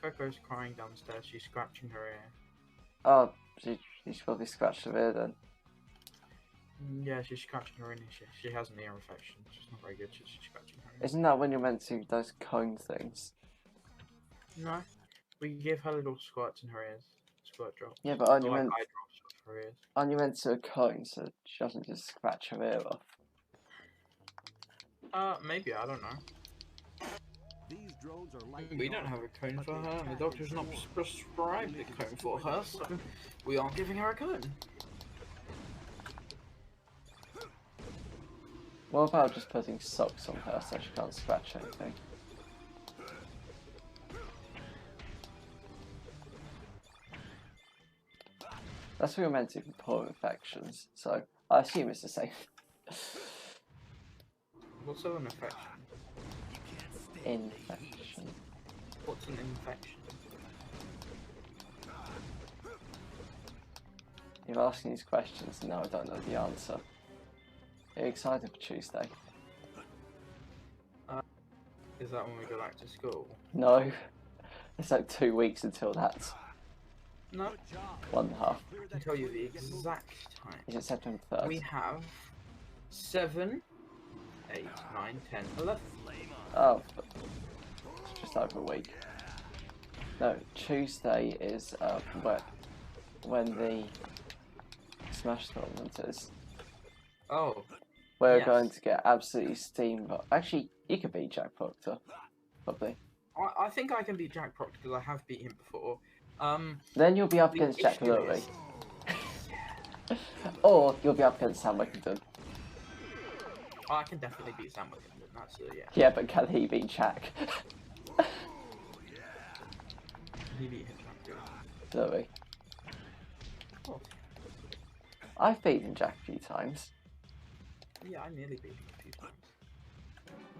Coco's crying downstairs. She's scratching her ear. Oh, she should probably scratch her ear then. Yeah, she's scratching her ear. She has an ear infection. She's not very good. She's scratching her ear. Isn't that when you're meant to do those cone things? No, we give her little squirts in her ears. Squirt drops. Yeah, but aren't Or you like meant? eye drops for her ears. Aren't you meant to do a cone so she doesn't just scratch her ear off? Maybe, I don't know. These drones are like We don't have a cone for her, and the doctor's not prescribed a cone for her, so we aren't giving her a cone. What about just putting socks on her so she can't scratch anything? That's what you're meant to do for paw infections, so I assume it's the same. What's an infection? Infection. What's an infection? You're asking these questions and now I don't know the answer. Are you excited for Tuesday? Is that when we go back to school? No. It's like 2 weeks until that. No. 1.5. I can tell you the exact time. Is it September 3rd? We have 7, 8, 9, 10, 11. Oh, it's just over a week. No, Tuesday is when the Smash tournament is. Oh. We're Yes. going to get absolutely steamrolled. Actually, you could beat Jack Proctor, probably. I think I can beat Jack Proctor because I have beat him before. Then you'll be up The against Jack issue Lurie. is- Or you'll be up against Sam Wickington. I can definitely beat Sam Wickington. That's yeah. Yeah, but can he beat Jack? He beat him. Lurie. Oh. I've beaten Jack a few times. Yeah, I nearly beat him a few times.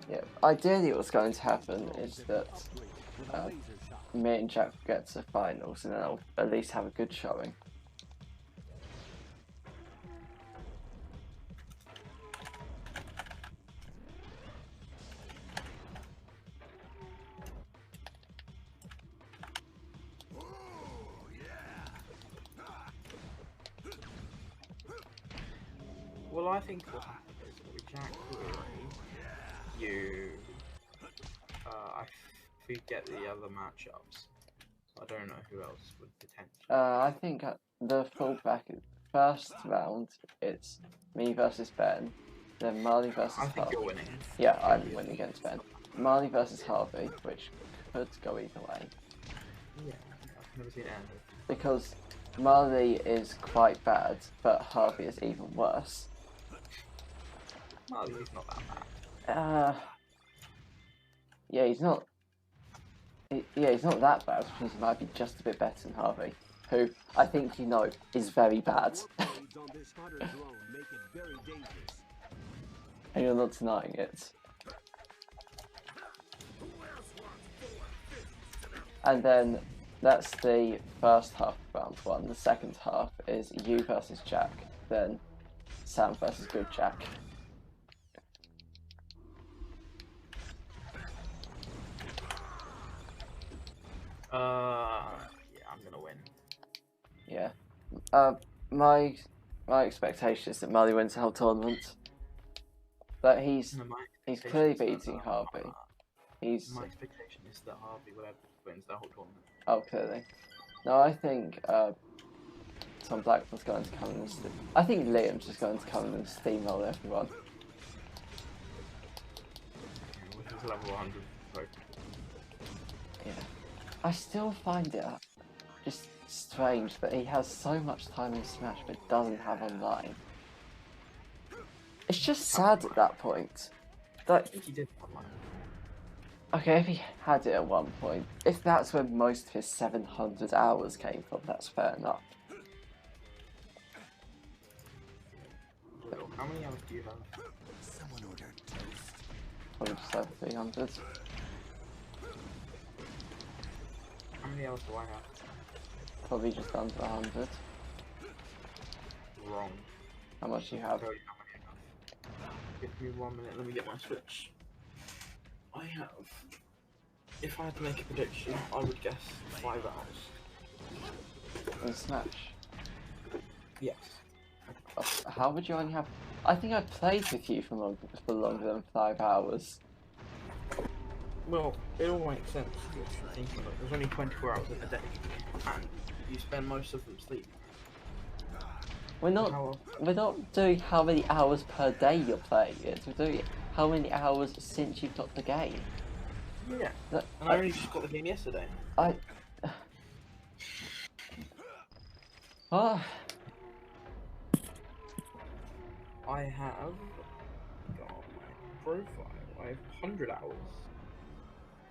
Yeah, ideally what's going to happen is that me and Jack get to finals and then I'll at least have a good showing. Well, I think what happened is with Jack Lurie, I forget the other matchups. I don't know who else would potentially. I think the full bracket, first round, it's me versus Ben, then Marley versus I think Harvey. you're winning. Yeah, I'm winning against Ben. Marley versus Harvey, which could go either way. Yeah, I've never seen it end. Because Marley is quite bad, but Harvey is even worse. Marley's not that bad. Yeah, he's not. Yeah, he's not that bad, which means he might be just a bit better than Harvey, who I think you know is very bad. And you're not denying it. And then that's the first half of round one. The second half is you versus Jack, then Sam versus Good Jack. Yeah, I'm gonna win. Yeah. My expectation is that Marley wins the whole tournament. But he's clearly beating Harvey. My expectation is that Harvey wins the whole tournament. Oh, clearly. No, I think Tom Blackman's going to come and I think Liam's just going to come and steamroll everyone. With his level 100 vote. Yeah. I still find it just strange that he has so much time in Smash but doesn't have online. It's just sad at that point. I think he did online. Okay, if he had it at one point, if that's where most of his 700 hours came from, that's fair enough. How many hours do you have? Someone ordered toast. Probably just over 300. How many hours do I have? Probably just under 100. Wrong. How much do you have? How many I have. Give me 1 minute, let me get my Switch. I have If I had to make a prediction, I would guess 5 hours. In Smash? Yes. How would you only have... I think I've played with you for longer than 5 hours. Well, it all makes sense. There's only 24 hours in a day, and you spend most of them sleeping. We're not doing how many hours per day you're playing it. We're doing how many hours since you've got the game. Yeah. And I only just got the game yesterday. Oh. I have got my profile. I have 100 hours.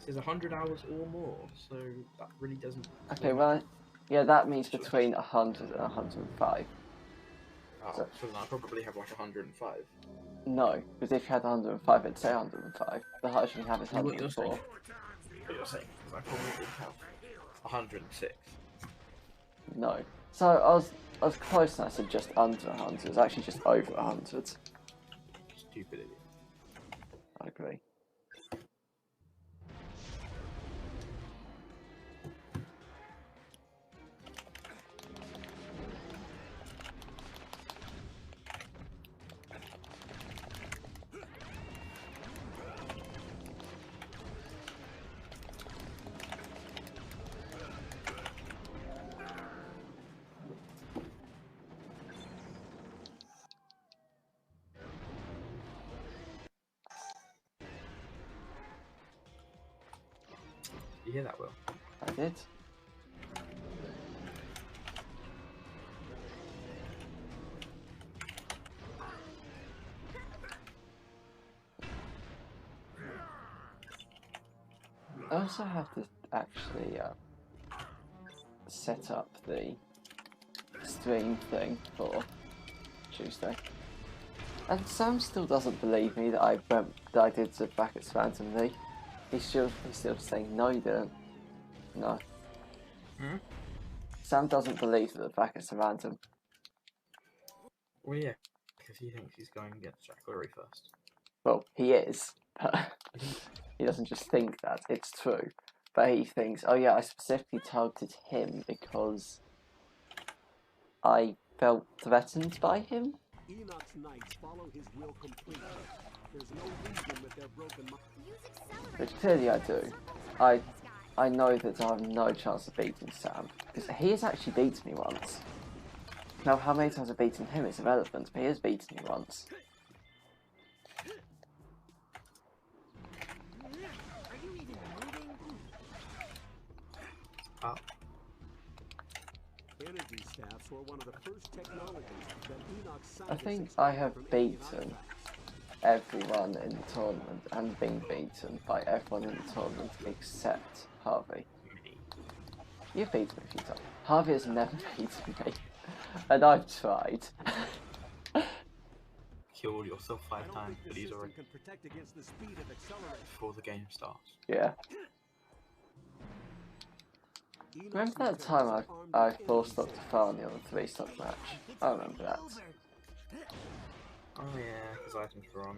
It says 100 hours or more, so that really doesn't. Okay, well, yeah, that means between 100 and 105. Oh, so then I probably have like 105. No, because if you had 105, it'd say 105. The highest you can have is 104. What you're saying is I probably have 106. No. So I was close and I said just under 100. It's actually just over 100. Stupid idiot. I agree. You hear that, Will? I did. I also have to actually set up the stream thing for Tuesday. And Sam still doesn't believe me that I did the brackets randomly. He's still saying no, you didn't. No. Hmm? Sam doesn't believe that the brackets are random. Well, yeah, because he thinks he's going against Jack Lurie first. Well, he is, but he doesn't just think that, it's true. But he thinks, oh yeah, I specifically targeted him because I felt threatened by him. Enoch's knights follow his will completely. There's no reason with their broken mind. Which clearly I do. I know that I have no chance of beating Sam, because he has actually beaten me once. Now, how many times I've beaten him is irrelevant, but he has beaten me once. Oh. Energy staffs were one of the first technologies that Enoch's I think scientists I have from beaten everyone in the tournament and been beaten by everyone in the tournament except Harvey. You've beaten me a few times. Harvey has never beaten me, and I've tried. Killed yourself 5 times, but he's already can protect against the speed of acceleration. before the game starts. Yeah. Remember that time I forced Dr. Farney on a 3-stop match? I remember that. Oh yeah, because items were on.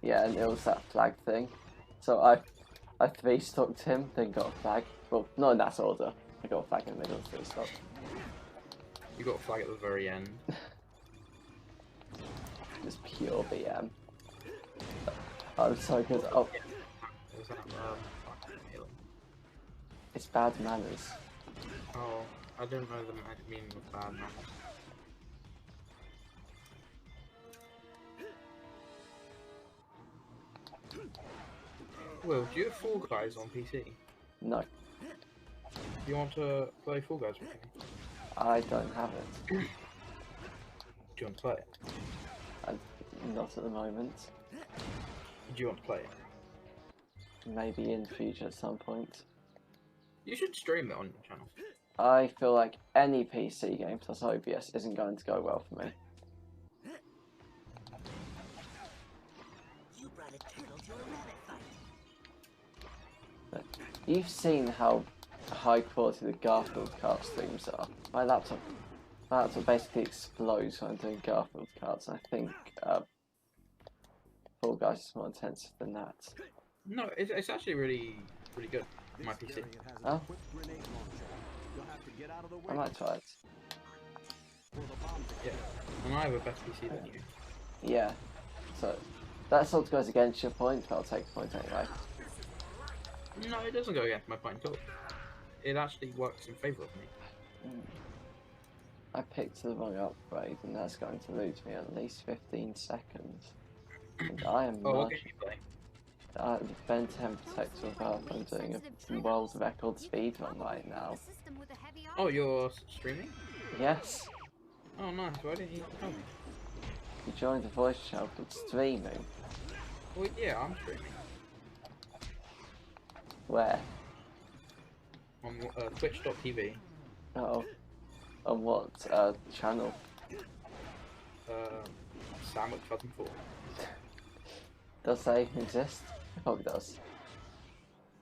Yeah, and it was that flag thing. So I 3-stocked him, then got a flag. Well, not in that order. I got a flag in the middle of 3-stock. You got a flag at the very end. Just pure BM. I'm so good. Oh, Was that, it's bad manners. oh, I don't know the meaning of bad manners. Will, do you have Fall Guys on PC? No, Do you want to play Fall Guys with me? I don't have it. Do you want to play it? Not at the moment. Do you want to play it? Maybe in the future at some point. You should stream it on your channel. I feel like any PC game plus OBS isn't going to go well for me. You brought a turtle to a rabbit fight. You've seen how high quality the Garfield kart streams are. My laptop basically explodes when I'm doing Garfield karts, and I think Fall Guys is more intensive than that. No, it's actually really good. My PC. variant has an Oh. equipped grenade launcher. You'll have to get out of the way I might try it. for the bomb to Yeah. And I have a better PC than you. Yeah. So that sort of goes against your point, but I'll take the point anyway. No, it doesn't go against my point at all. It actually works in favour of me. I picked the wrong upgrade, and that's going to lose me at least 15 seconds. And I am Oh, what not. game you play? The Ben 10 Protector of Earth. I'm doing a world record speedrun right now. Oh, you're streaming? Yes. Oh, nice. Why didn't you tell me? You joined a voice channel called Streaming. Well, yeah, I'm streaming. Where? On twitch.tv. Oh. On what channel? Sandwich 2004. Does that even exist? Oh, it does.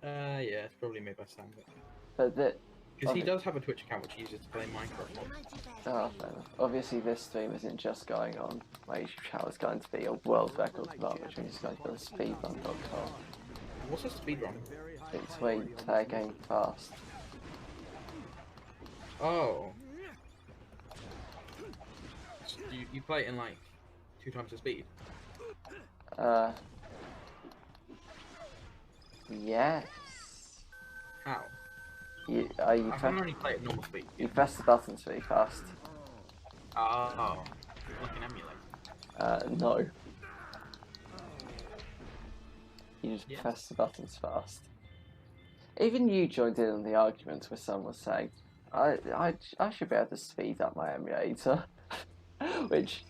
Yeah, it's probably made by Sandwich. But Because he does have a Twitch account which he uses to play Minecraft on. oh, fair enough. Obviously, this stream isn't just going on. My YouTube channel is going to be a world record run, which means it's going to go to speedrun.com. What's a speedrun? It's where you play a game fast. Oh. So you play it in like 2 times the speed? Yes. How? You I can only play at normal speed. you press the buttons really fast. Oh. Like an emulator. No. You just Yes. press the buttons fast. Even you joined in on the argument where someone was saying, I should be able to speed up my emulator. Which,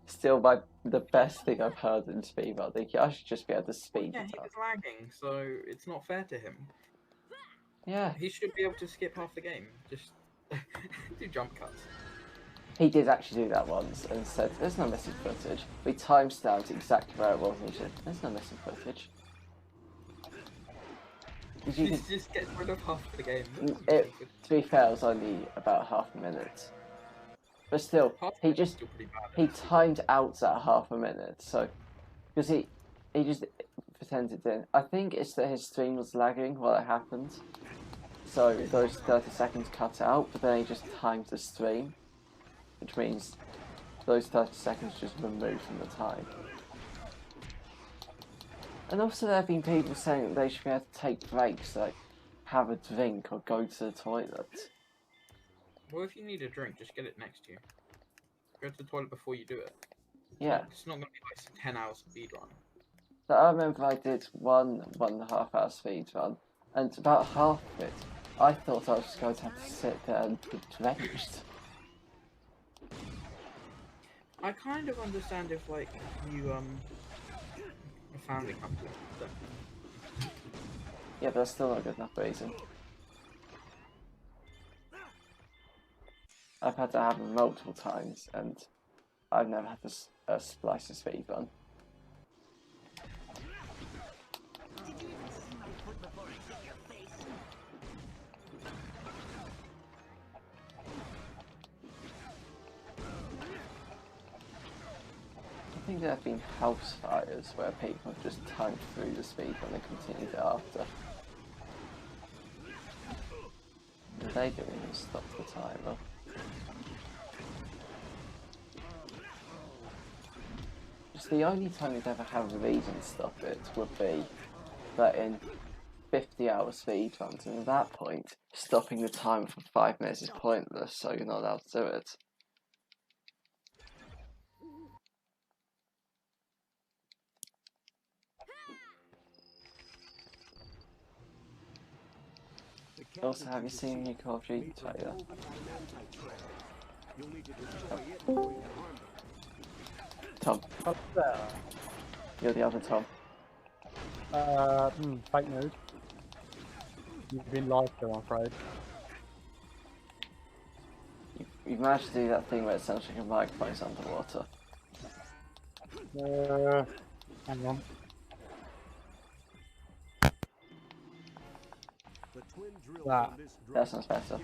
still the best thing I've heard in speedrunning. I should just be able to speed Yeah, it he up. was lagging, so it's not fair to him. Yeah. He should be able to skip half the game. Just do jump cuts. He did actually do that once and said, there's no missing footage. We timestamped exactly where it was and he said, there's no missing footage. Just get rid of half the game. To be fair, it was only about half a minute. But still, he timed out at half a minute, so because he just pretended in. I think it's that his stream was lagging while it happened, so those 30 seconds cut out. But then he just timed the stream, which means those 30 seconds just removed from the time. And also, there have been people saying that they should be able to take breaks, like have a drink or go to the toilet. Well, if you need a drink, just get it next to you. Go to the toilet before you do it. Yeah. It's not going to be like 10 hours speedrun. So I remember I did 1.5 hour speedrun, and about half of it, I thought I was just going to have to sit there and be drenched. I kind of understand if, like, you, a family comes in. Yeah, but that's still not a good enough reason. I've had to have them multiple times, and I've never had to splice a speedrun. I think there have been house fires where people have just timed through the speedrun and continued it after. They didn't even stop the timer. Just the only time you'd ever have a reason to stop it would be that in 50-hour speedruns, and at that point, stopping the timer for 5 minutes is pointless, so you're not allowed to do it. Also, have you seen the new Call of Duty trailer? Tom. What's that? You're the other Tom. Fake news. You've been lied to, I'm afraid. You've managed to do that thing where it sounds like a microphone's underwater. Hang on. That sounds better.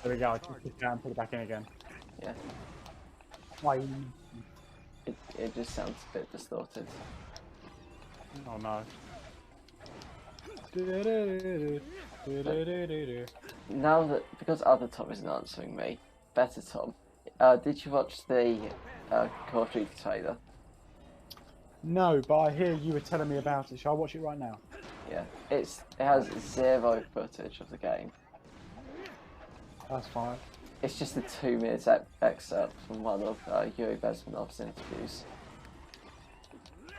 There we go, I just put it down and put it back in again. Yeah. Why? It just sounds a bit distorted. Oh no. Now that, because other Tom isn't answering me, better Tom, did you watch the Call of Duty trailer? No, but I hear you were telling me about it. Shall I watch it right now? Yeah, it has zero footage of the game. That's fine. It's just a 2-minute excerpt from one of Yuri Bezmenov's interviews.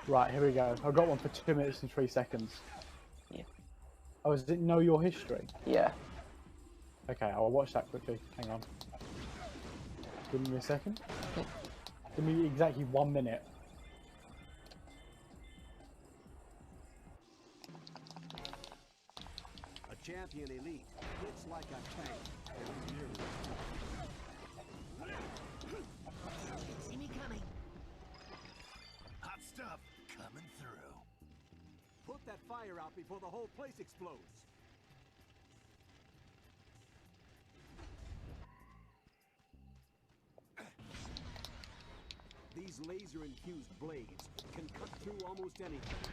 Right, here we go. I've got one for 2 minutes and 3 seconds. Yeah. Oh, is it Know Your History? Yeah. Okay, I'll watch that quickly. Hang on. Give me a second. Give me exactly 1 minute. A champion elite hits like a tank. See me coming. Hot stuff coming through. Put that fire out before the whole place explodes. These laser-infused blades can cut through almost anything.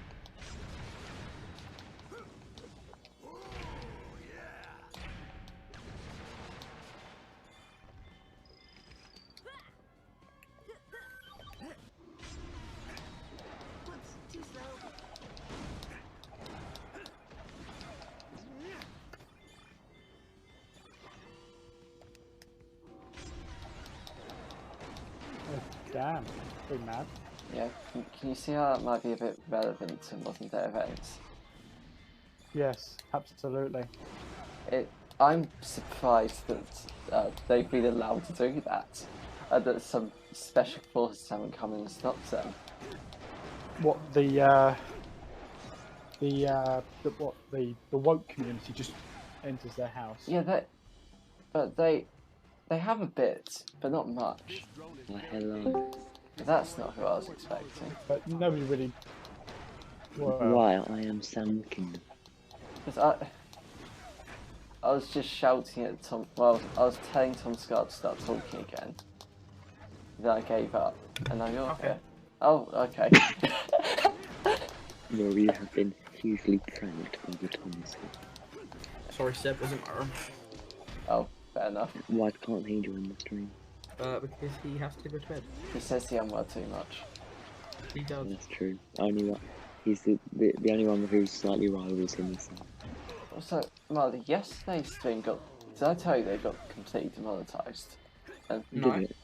Whoops, too slow. Oh, damn. Pretty mad. Yeah, can you see how that might be a bit relevant to modern day events? Yes, absolutely. I'm surprised that they've been allowed to do that, that some special forces haven't come in and stopped them. What the woke community just enters their house. Yeah, they have a bit, but not much. This drone is Oh, very hello. dangerous. That's not who I was expecting. But nobody really. Well, Why? I am Sam Kingdom. Because I was just shouting at Tom. Well, I was telling Tom Scott to start talking again. Then I gave up, and now you're Okay. here. Oh, okay. Well, you have been hugely pranked by the Thomas. Sorry, Seb wasn't my room. Oh, fair enough. Why can't he join the stream? Because he has to go to bed. He says the M-word too much. He does. That's true. Only one. He's the only one who slightly rivals him. So. Also, Marley, yesterday's stream got. Did I tell you they got completely demonetized? And, No. Did it?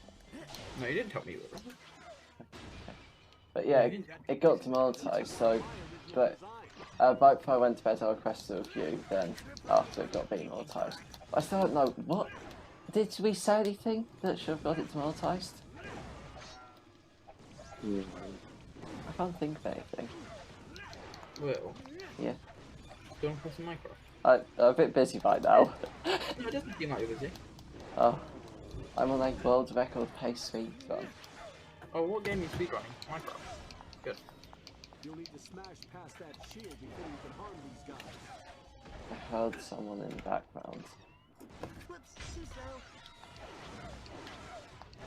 No, you didn't tell me that. but yeah, it got demonetized. So, but right before I went to bed, I requested a review. Then after it got demonetized, I still don't know what. Did we say anything that should have got it demonetized? Yeah. I can't think of anything. Well, Yeah. do you want to play some Minecraft? I'm a bit busy by now. No, it doesn't seem like you're busy. Oh, I'm on a world record pace speedrun. Oh, what game are you speedrunning? Minecraft. Good. You'll need to smash past that shield before you can harm these guys. I heard someone in the background. Whoops, too slow.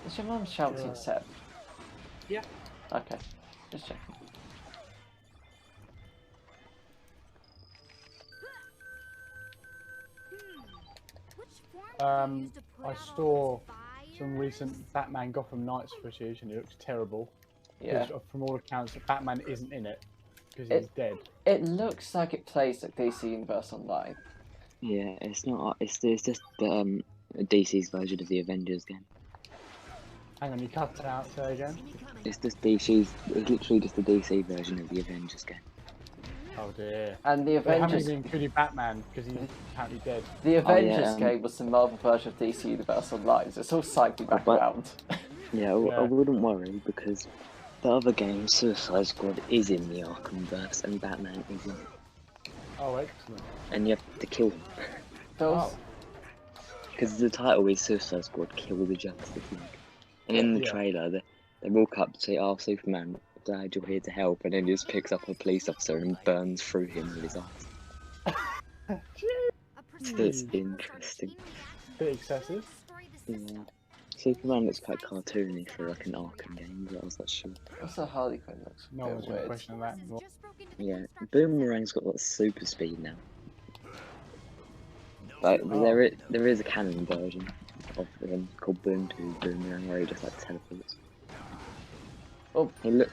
Is your mum shouting Yeah. Seb? Yeah. Okay, just checking. Which formula do you use to put I out all saw this fire? some recent Batman Gotham Knights footage and it looks terrible. Yeah. 'Cause from all accounts, Batman isn't in it because It- he's dead. It looks like it plays like DC Universe Online. Yeah, it's not. It's just the DC's version of the Avengers game. Hang on, you cut it out. Say again. See me coming. It's just DC's. It's literally just the DC version of the Avengers game. Oh dear. And the They haven't Avengers, even included Batman because he's apparently dead. the Avengers yeah, game was the Marvel version of DC Universe Online, so it's all cycling back but- around. Yeah, Yeah. I wouldn't worry because the other game, Suicide Squad, is in the Arkhamverse and Batman isn't. Oh, excellent. And you have to kill him. Those, Oh. Because the title is Suicide Squad Kill the Justice League. And in the Yeah. trailer, they walk up to say, "Oh, Superman, glad you're here to help," and then he just picks up a police officer and burns through him with his eyes. A That's precision interesting. reaction Bit excessive. destroy the system. Yeah. Superman looks quite cartoony for like an Arkham game, but I was not sure. Also, Harley Quinn looks a No bit one's going to weird. question that. Has just broken into Yeah, construction. Boomerang's got like super speed now. No Like Oh. there is a canon version of him called Boom 2 Boomerang where he just like teleports. Oh.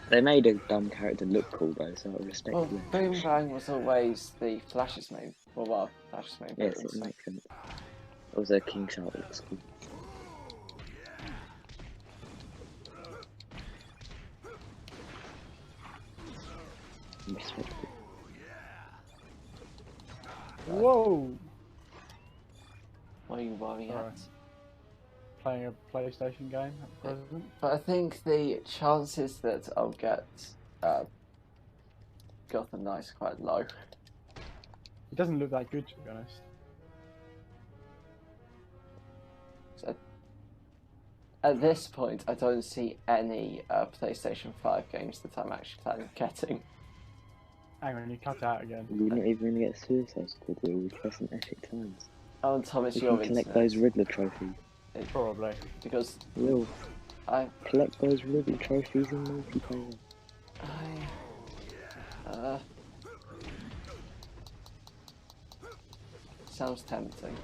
They made a dumb character look cool though, so I respect Well, them. Boomerang was always the Flash's main. Well, Flash's main Yes, villain, it so- makes sense. Also, King Shark looks cool. Respect it. Whoa! What are you worrying Sorry. at? Playing a PlayStation game at present. But I think the chances that I'll get Gotham Knights are quite low. It doesn't look that good, to be honest. So at this point, I don't see any PlayStation 5 games that I'm actually planning on getting. Hang on, you cut out again. You're not even gonna get Suicide Squad, will we try some epic times? Oh, and Thomas, You your can collect internet. those Riddler trophies. Probably. Because Will, I collect those Riddler trophies in multiplayer. Sounds tempting.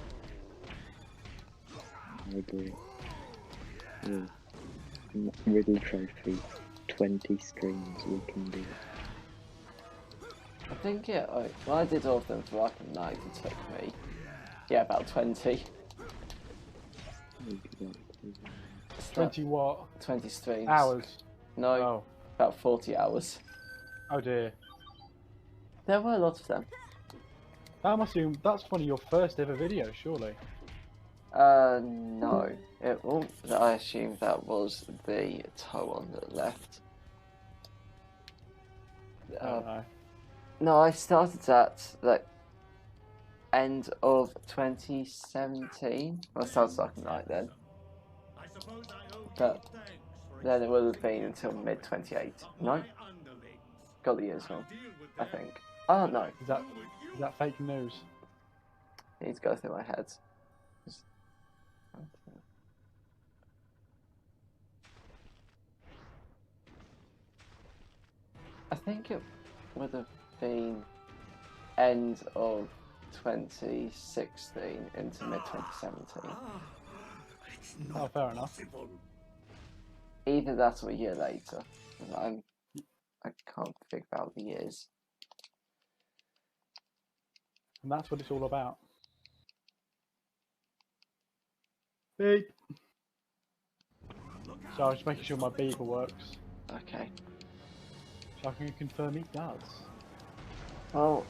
I agree. Yeah. Riddler trophy, 20 streams, we can do it. I think when I did all of them for Arkham Knight, it took me, about 20. We could do it. 20 what? 20 streams. Hours. No, Oh. about 40 hours. Oh dear. There were a lot of them. That's one of your first ever videos, surely. No. I assume that was the toe one that left. I don't know. No, I started at the end of 2017. I started Arkham Knight then. But then it would have been until mid 2018. No? Got the years wrong, I think. I don't know. Is that fake news? I need to go through my head. I think it would have been end of 2016 into mid 2017. Oh, fair enough. Either that or a year later. I can't figure out the years. And that's what it's all about. Beep. So I was just making sure my beeper works. Okay. So I can confirm it does. Well,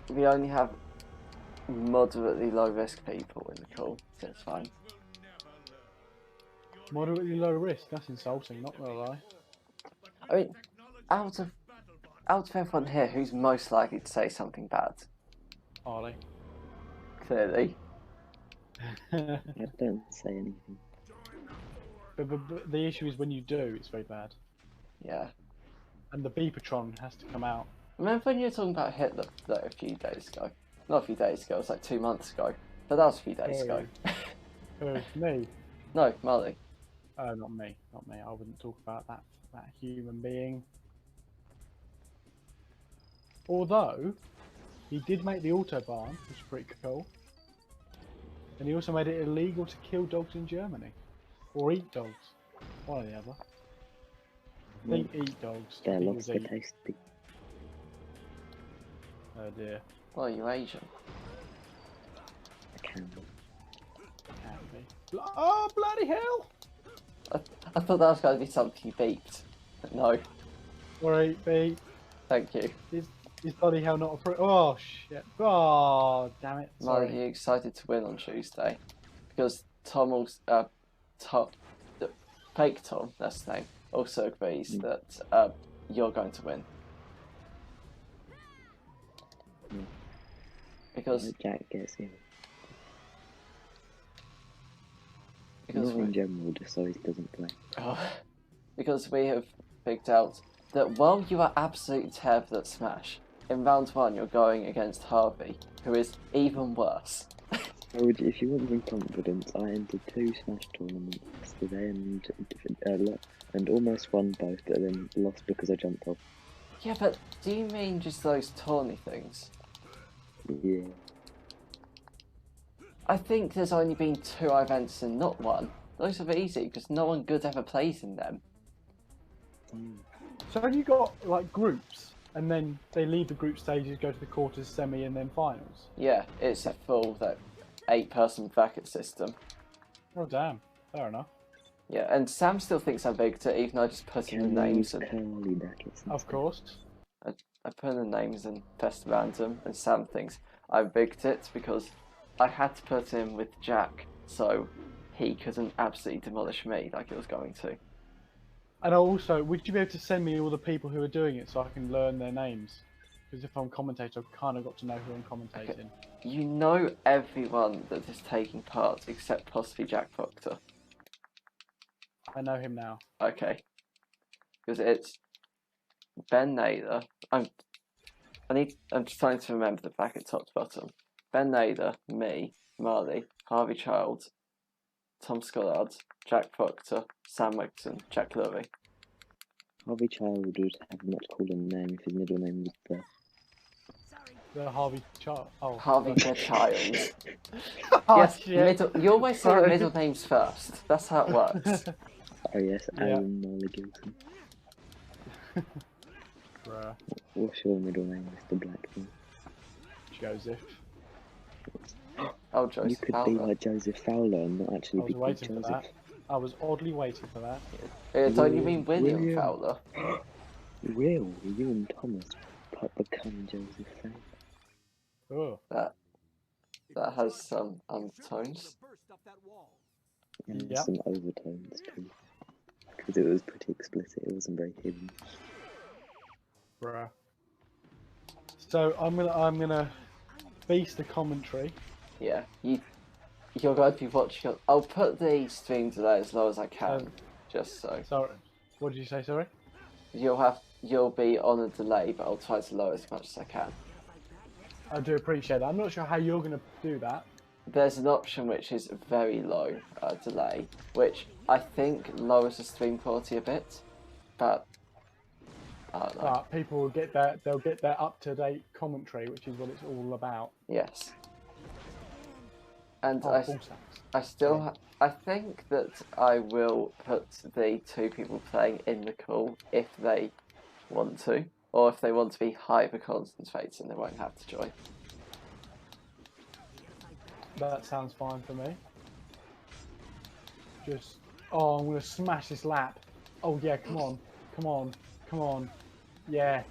we only have moderately low risk people in the call, so it's fine. Moderately low risk, that's insulting, not gonna lie. I mean, out of everyone here, who's most likely to say something bad? Harley. Clearly. I don't say anything. But the issue is when you do, it's very bad. Yeah. And the beepatron has to come out. Remember when you were talking about Hitler a few days ago? Not a few days ago, it was like 2 months ago. But that was a few days ago. Me? No, Molly. Not me. Not me. I wouldn't talk about that human being. Although, he did make the Autobahn, which is pretty cool. And he also made it illegal to kill dogs in Germany. Or eat dogs. One or the other. I think eat dogs. Their I think it was lobster eat. tasty. Oh dear. Well, you're Asian. I can be. Can be. Oh, bloody hell! I thought that was going to be something you beeped. But no, Alright, beep. thank you. Is bloody hell not approved? Oh, shit. Oh, damn it. Molly, Sorry. are you excited to win on Tuesday? Because Tom also, fake Tom, that's his name, also agrees that you're going to win. Because Jack gets in. because Not in general, just so he doesn't play. because we have figured out that while you are absolutely terrible at Smash, in round 1 you're going against Harvey, who is even worse. If you want some confidence, I entered 2 Smash tournaments today and almost won both, but then lost because I jumped off. Yeah, but do you mean just those tawny things? Yeah. I think there's only been 2 events and not 1. Those are easy because no one good ever plays in them. So have you got like groups, and then they leave the group stages, go to the quarters, semi, and then finals? Yeah, it's a full 8-person bracket system. Oh damn, fair enough. Yeah, and Sam still thinks I'm big to even though I just put in Can the I names use and curly brackets? Of course. I put in the names and pressed random, and Sam thinks I bigged it because I had to put in with Jack so he couldn't absolutely demolish me like it was going to. And also, would you be able to send me all the people who are doing it so I can learn their names? Because if I'm commentator, I've kind of got to know who I'm commentating. You know everyone that is taking part except possibly Jack Proctor. I know him now. Okay. Because it's Ben Nader. I'm just trying to remember the bracket top to bottom. Ben Nader, me, Marley, Harvey Child, Tom Scollard, Jack Proctor, Sam Wixon, Jack Lurie. Harvey Child would have a much cooler name if his middle name was Beth. Sorry. The Harvey Child. Oh, Harvey sorry. the Child. Oh, Yes, shit. you always say the Sorry. middle names first. That's how it works. Oh yes, Yeah. Alan Marley Gilson. Bruh. What's your middle name, Mr. Blackman? Joseph. Oh, You Joseph could be Fowler. like Joseph Fowler and not I actually was be called waiting for Joseph. that. I was oddly waiting for that. Don't you mean William Fowler? Will you and Thomas become Joseph Fowler? Oh. That has some undertones. And Yep. some overtones too. Because it was pretty explicit, it wasn't very hidden. Bruh. So I'm gonna beast the commentary. Yeah, you're going to be watching. I'll put the stream delay as low as I can, just so. Sorry. What did you say? Sorry. You'll be on a delay, but I'll try to lower as much as I can. I do appreciate that. I'm not sure how you're gonna do that. There's an option which is very low delay, which I think lowers the stream quality a bit, but I don't know. But people will get that. They'll get their up-to-date commentary, which is what it's all about. Yes. And Oh, I think that I will put the 2 people playing in the call if they want to, or if they want to be hyper concentrated and they won't have to join. That sounds fine for me. Just, oh, I'm gonna smash this lap. Oh yeah, come on, come on, come on. Yeah,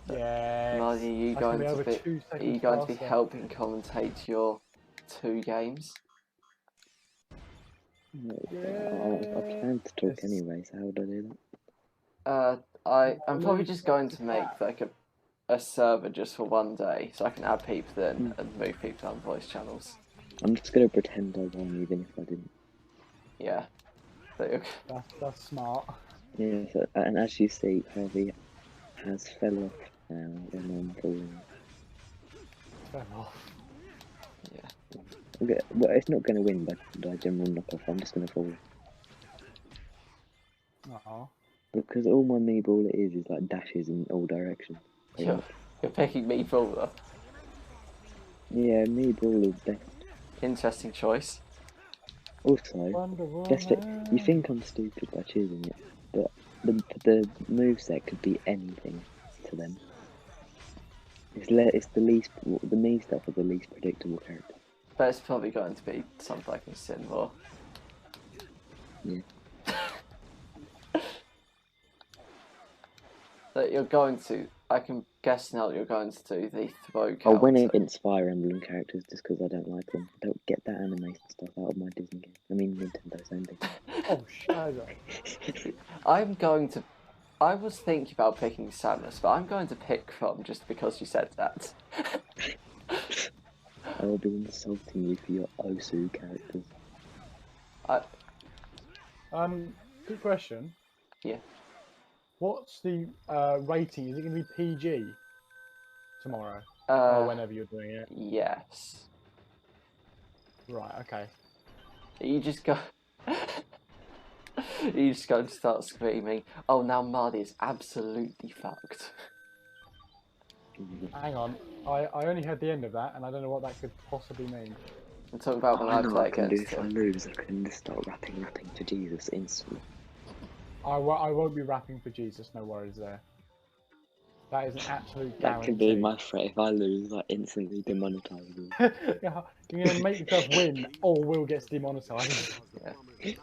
yeah. Marty, are you going to be helping commentate your 2 games? No, I plan to talk anyway, so how would I do that? I'm probably just going to make like a server just for one day, so I can add people in and move people on voice channels. I'm just gonna pretend I won even if I didn't. Yeah. That's smart. Yeah, so, and as you see, Harvey has fell off now and I'm falling. Fair enough. Yeah. Okay, well, it's not gonna win by general knockoff, I'm just gonna fall. Uh-huh. Because all my knee ball is like dashes in all directions. You're picking me Brawler. Yeah, knee ball is best. Interesting choice. Also, you think I'm stupid by choosing it, but the moveset could be anything to them. It's the me stuff are the least predictable character. But it's probably going to be something like a Sin War. Yeah. That you're going to, I can guess now that you're going to do the throw counter. I'll win against Fire Emblem characters just because I don't like them. Don't get that animation stuff out of my Disney game. I mean Nintendo's only. Oh, shit. I was thinking about picking Samus, but I'm going to pick Crom just because you said that. I will be insulting you for your Osu characters. Good question. Yeah. What's the rating? Is it going to be PG tomorrow? Or whenever you're doing it? Yes. Right, okay. You just go. You just go and start screaming. Oh, now Marty is absolutely fucked. Hang on. I only heard the end of that, and I don't know what that could possibly mean. I'm talking about when I I know play what I can do against if I him. lose. I can just start rapping to Jesus instantly. I won't be rapping for Jesus, no worries there. That is an absolute That could be guarantee. my threat. If I lose, I instantly demonetize you. Yeah, you're going to make yourself win, or Will gets demonetised.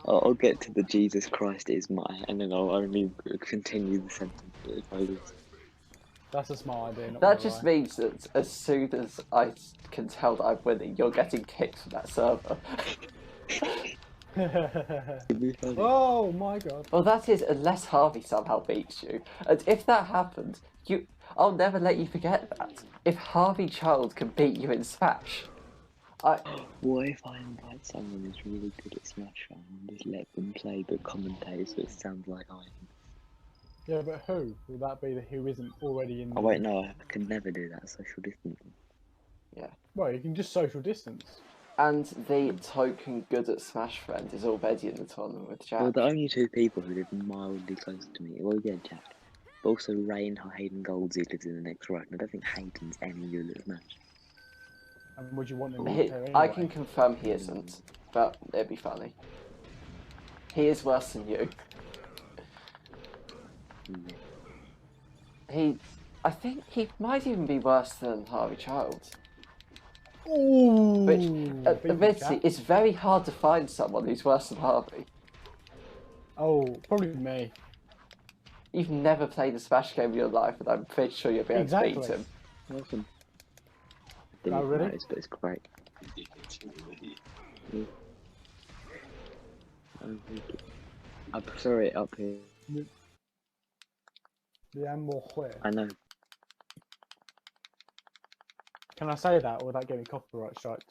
I'll get to the Jesus Christ is my, and then I'll only continue the sentence if I lose. That's a smart idea, not That gonna just lie. means that as soon as I can tell that I'm winning, you're getting kicked from that server. It'd be funny. Oh my god. Well, that is unless Harvey somehow beats you, and if that happened, I'll never let you forget that. If Harvey Child can beat you in Smash, What if I invite someone who's really good at Smash Run and just let them play but commentate so it sounds like I am? Yeah, but who? Will that be the who isn't already in the... Oh wait, no, I can never do that, social distancing. Well, you can just social distance. and the token good at Smash friend is already in the tournament with Jack. Well, the only two people who live mildly close to me, well, yeah, Jack. But also Ray and Hayden Goldsy lives in the next row, and I don't think Hayden's any good at Smash. And would you want him He, there anyway? I can confirm he isn't, but it'd be funny. He is worse than you. I think he might even be worse than Harvey Child. Ooh, Which, beat me, admittedly, Jack. it's very hard to find someone who's worse than Harvey. Oh, probably me. You've never played a Smash game in your life, and I'm pretty sure you'll be able to beat Exactly. him. Awesome. I didn't Oh, really? notice, but it's great. Yeah. I prefer it up here. Bien mojé. I know. Can I say that, or would that get me copyright strikes?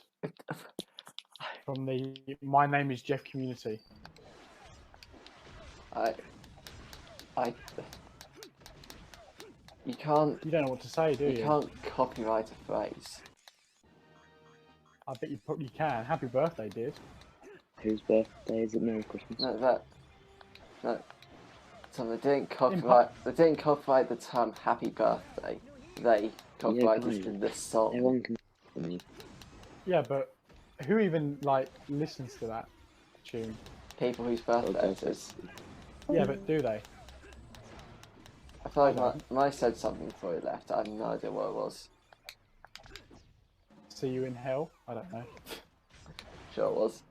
From the My Name is Jeff community. You can't. You don't know what to say, do you? You can't copyright a phrase. I bet you probably can. Happy birthday, dude. Whose birthday is it? Merry Christmas. No. So they didn't copyright. They didn't copyright the term "Happy Birthday." They copyrighted guys, the song. Everyone can me. Yeah, but who even like listens to that tune? People whose birthday it is. Yeah, but do they? I feel like I said something before he left. I have no idea what it was. See you in hell? I don't know. Sure it was.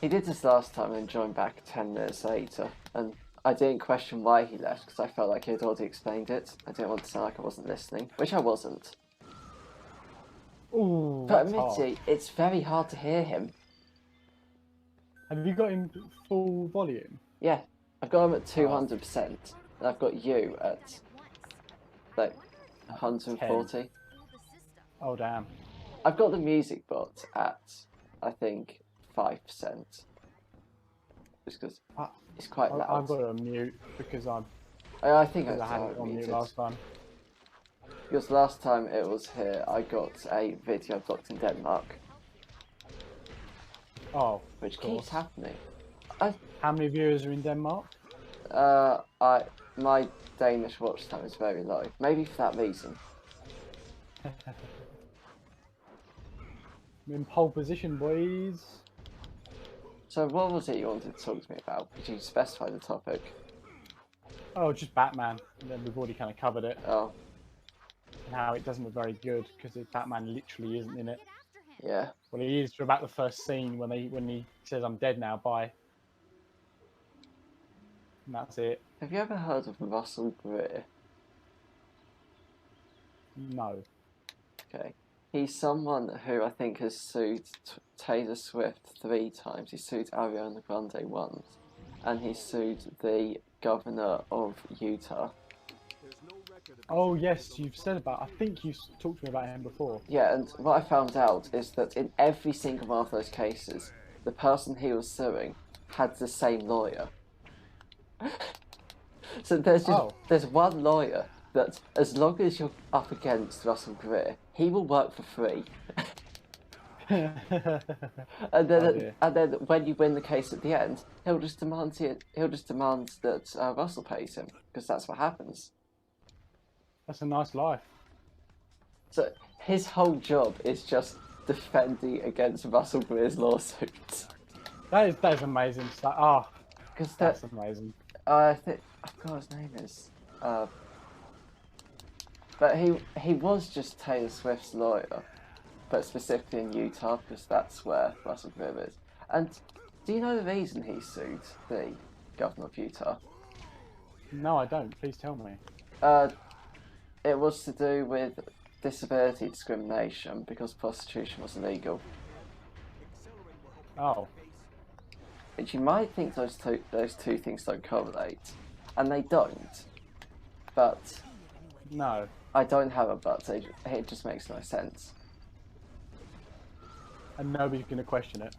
He did this last time and joined back 10 minutes later, and I didn't question why he left because I felt like he had already explained it. I didn't want to sound like I wasn't listening, which I wasn't. Ooh, But that's hard. admittedly, it's very hard to hear him. Have you got him full volume? Yeah, I've got him at 200%, and I've got you at like 140. Oh damn. I've got the music bot at, I think, 5%. Just because it's quite loud. I've got it on mute because I think I I had it on mute muted. last time. Because last time it was here, I got a video blocked in Denmark, Oh, which of course. keeps happening. How many viewers are in Denmark? My Danish watch time is very low. Maybe for that reason. I'm in pole position, boys. So what was it you wanted to talk to me about? Could you specify the topic? Oh, just Batman. And then we've already kind of covered it. Oh, And how it doesn't look very good because Batman literally isn't in it. yeah. Well, he is for about the first scene when he says, "I'm dead now, bye." And that's it. Have you ever heard of Russell Greer? No. Okay. He's someone who I think has sued Taylor Swift 3 times. He sued Ariana Grande once. And he sued the governor of Utah. Oh yes, you've said about. I think you talked to me about him before. Yeah, and what I found out is that in every single one of those cases, the person he was suing had the same lawyer. So there's one lawyer that, as long as you're up against Russell Greer, he will work for free. And then, Oh, dear. when you win the case at the end, he'll just demand that Russell pays him, because that's what happens. That's a nice life. So his whole job is just defending against Russell Greer's lawsuits. That is amazing. Ah, Because that's amazing. I forgot his name is. But he was just Taylor Swift's lawyer, but specifically in Utah because that's where Russell Greer is. And do you know the reason he sued the governor of Utah? No, I don't. Please tell me. It was to do with disability discrimination because prostitution was illegal. Oh, Which you might think those two things don't correlate, and they don't. But no. I don't have a but. It just makes no sense. And nobody's going to question it.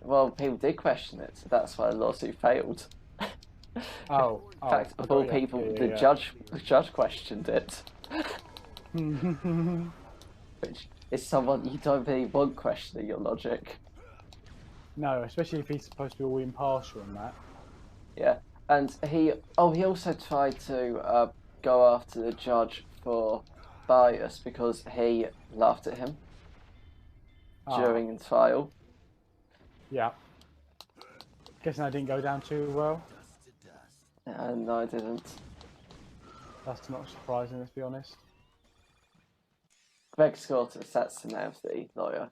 Well, people did question it, so that's why the lawsuit failed. Oh, In fact, of all people, the judge questioned it. Which is someone you don't really want questioning your logic. No, especially if he's supposed to be all impartial in that. Yeah, and he also tried to go after the judge for bias because he laughed at him during the trial. Yeah. Guessing that didn't go down too well. No, I didn't. That's not surprising, let's be honest. Greg Scortus, that's the name of the lawyer.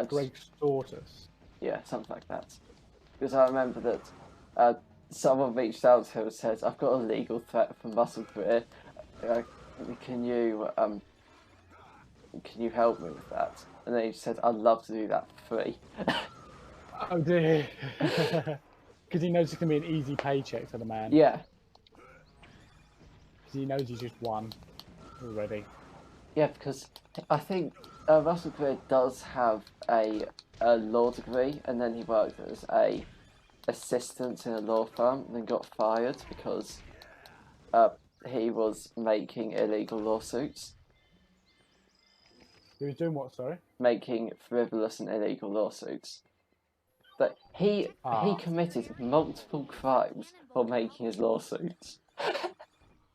Greg Stortus. Yeah, something like that. Because I remember that someone reached out to him and said, "I've got a legal threat from Russell Greer. Can you help me with that?" And then he said, "I'd love to do that for free." Oh dear. Because he knows it's going to be an easy paycheck for the man. Yeah. Because he knows he's just won already. Yeah, because I think Russell Greer does have a law degree, and then he worked as a assistant in a law firm, and then got fired because he was making illegal lawsuits. He was doing what, sorry? Making frivolous and illegal lawsuits. But he committed multiple crimes for making his lawsuits.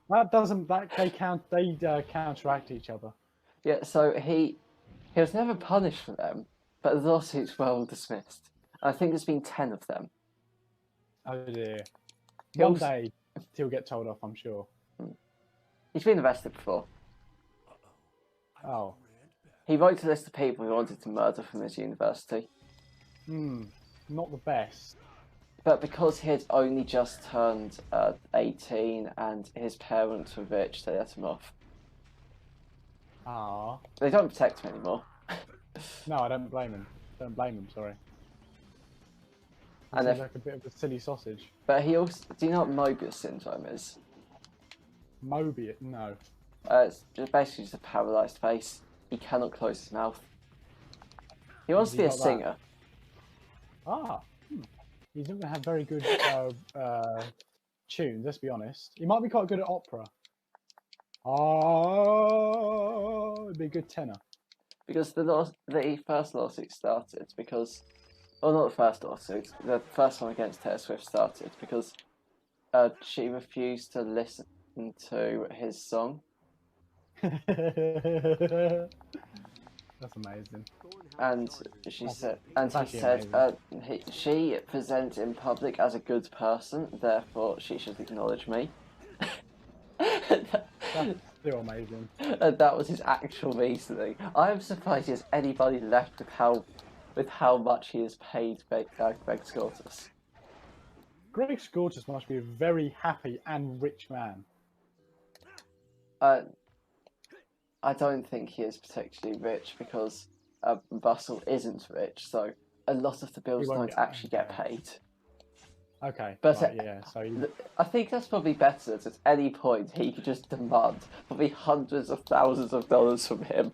They counteract each other. Yeah, so he was never punished for them, but the lawsuits were all dismissed. I think there's been 10 of them. Oh dear. He One also- day he'll get told off, I'm sure. He's been arrested before. Oh. He wrote a list of people he wanted to murder from his university. Not the best. But because he had only just turned 18 and his parents were rich, they let him off. Ah. They don't protect him anymore. No, I don't blame him. Sorry. And Seems like a bit of a silly sausage. But he also... Do you know what Mobius syndrome is? Mobius? No. It's basically just a paralysed face. He cannot close his mouth. He wants to be a singer. Ah. He's not going to have very good tunes, let's be honest. He might be quite good at opera. Oh, it'd be a good tenor. Because the first lawsuit started because... Well, not the first lawsuit. The first one against Taylor Swift started because she refused to listen to his song. That's amazing. And she said, she presents in public as a good person, therefore she should acknowledge me. That's still amazing. And that was his actual reasoning. I am surprised he has anybody left with how much he has paid Greg Scortus. Greg Scortus must be a very happy and rich man. I don't think he is particularly rich because Russell isn't rich, so a lot of the bills don't actually get paid. Okay, but right, yeah. So I think that's probably better that at any point he could just demand probably hundreds of thousands of dollars from him.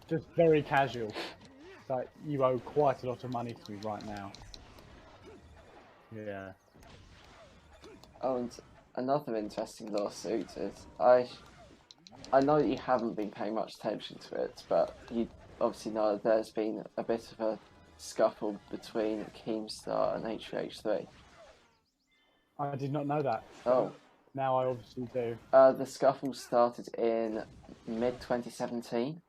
Just very casual. Like, you owe quite a lot of money to me right now. Yeah. Oh, and another interesting lawsuit is I know that you haven't been paying much attention to it, but you obviously know that there's been a bit of a scuffle between Keemstar and H3H3. I did not know that. Oh. Now I obviously do. The scuffle started in mid-2017.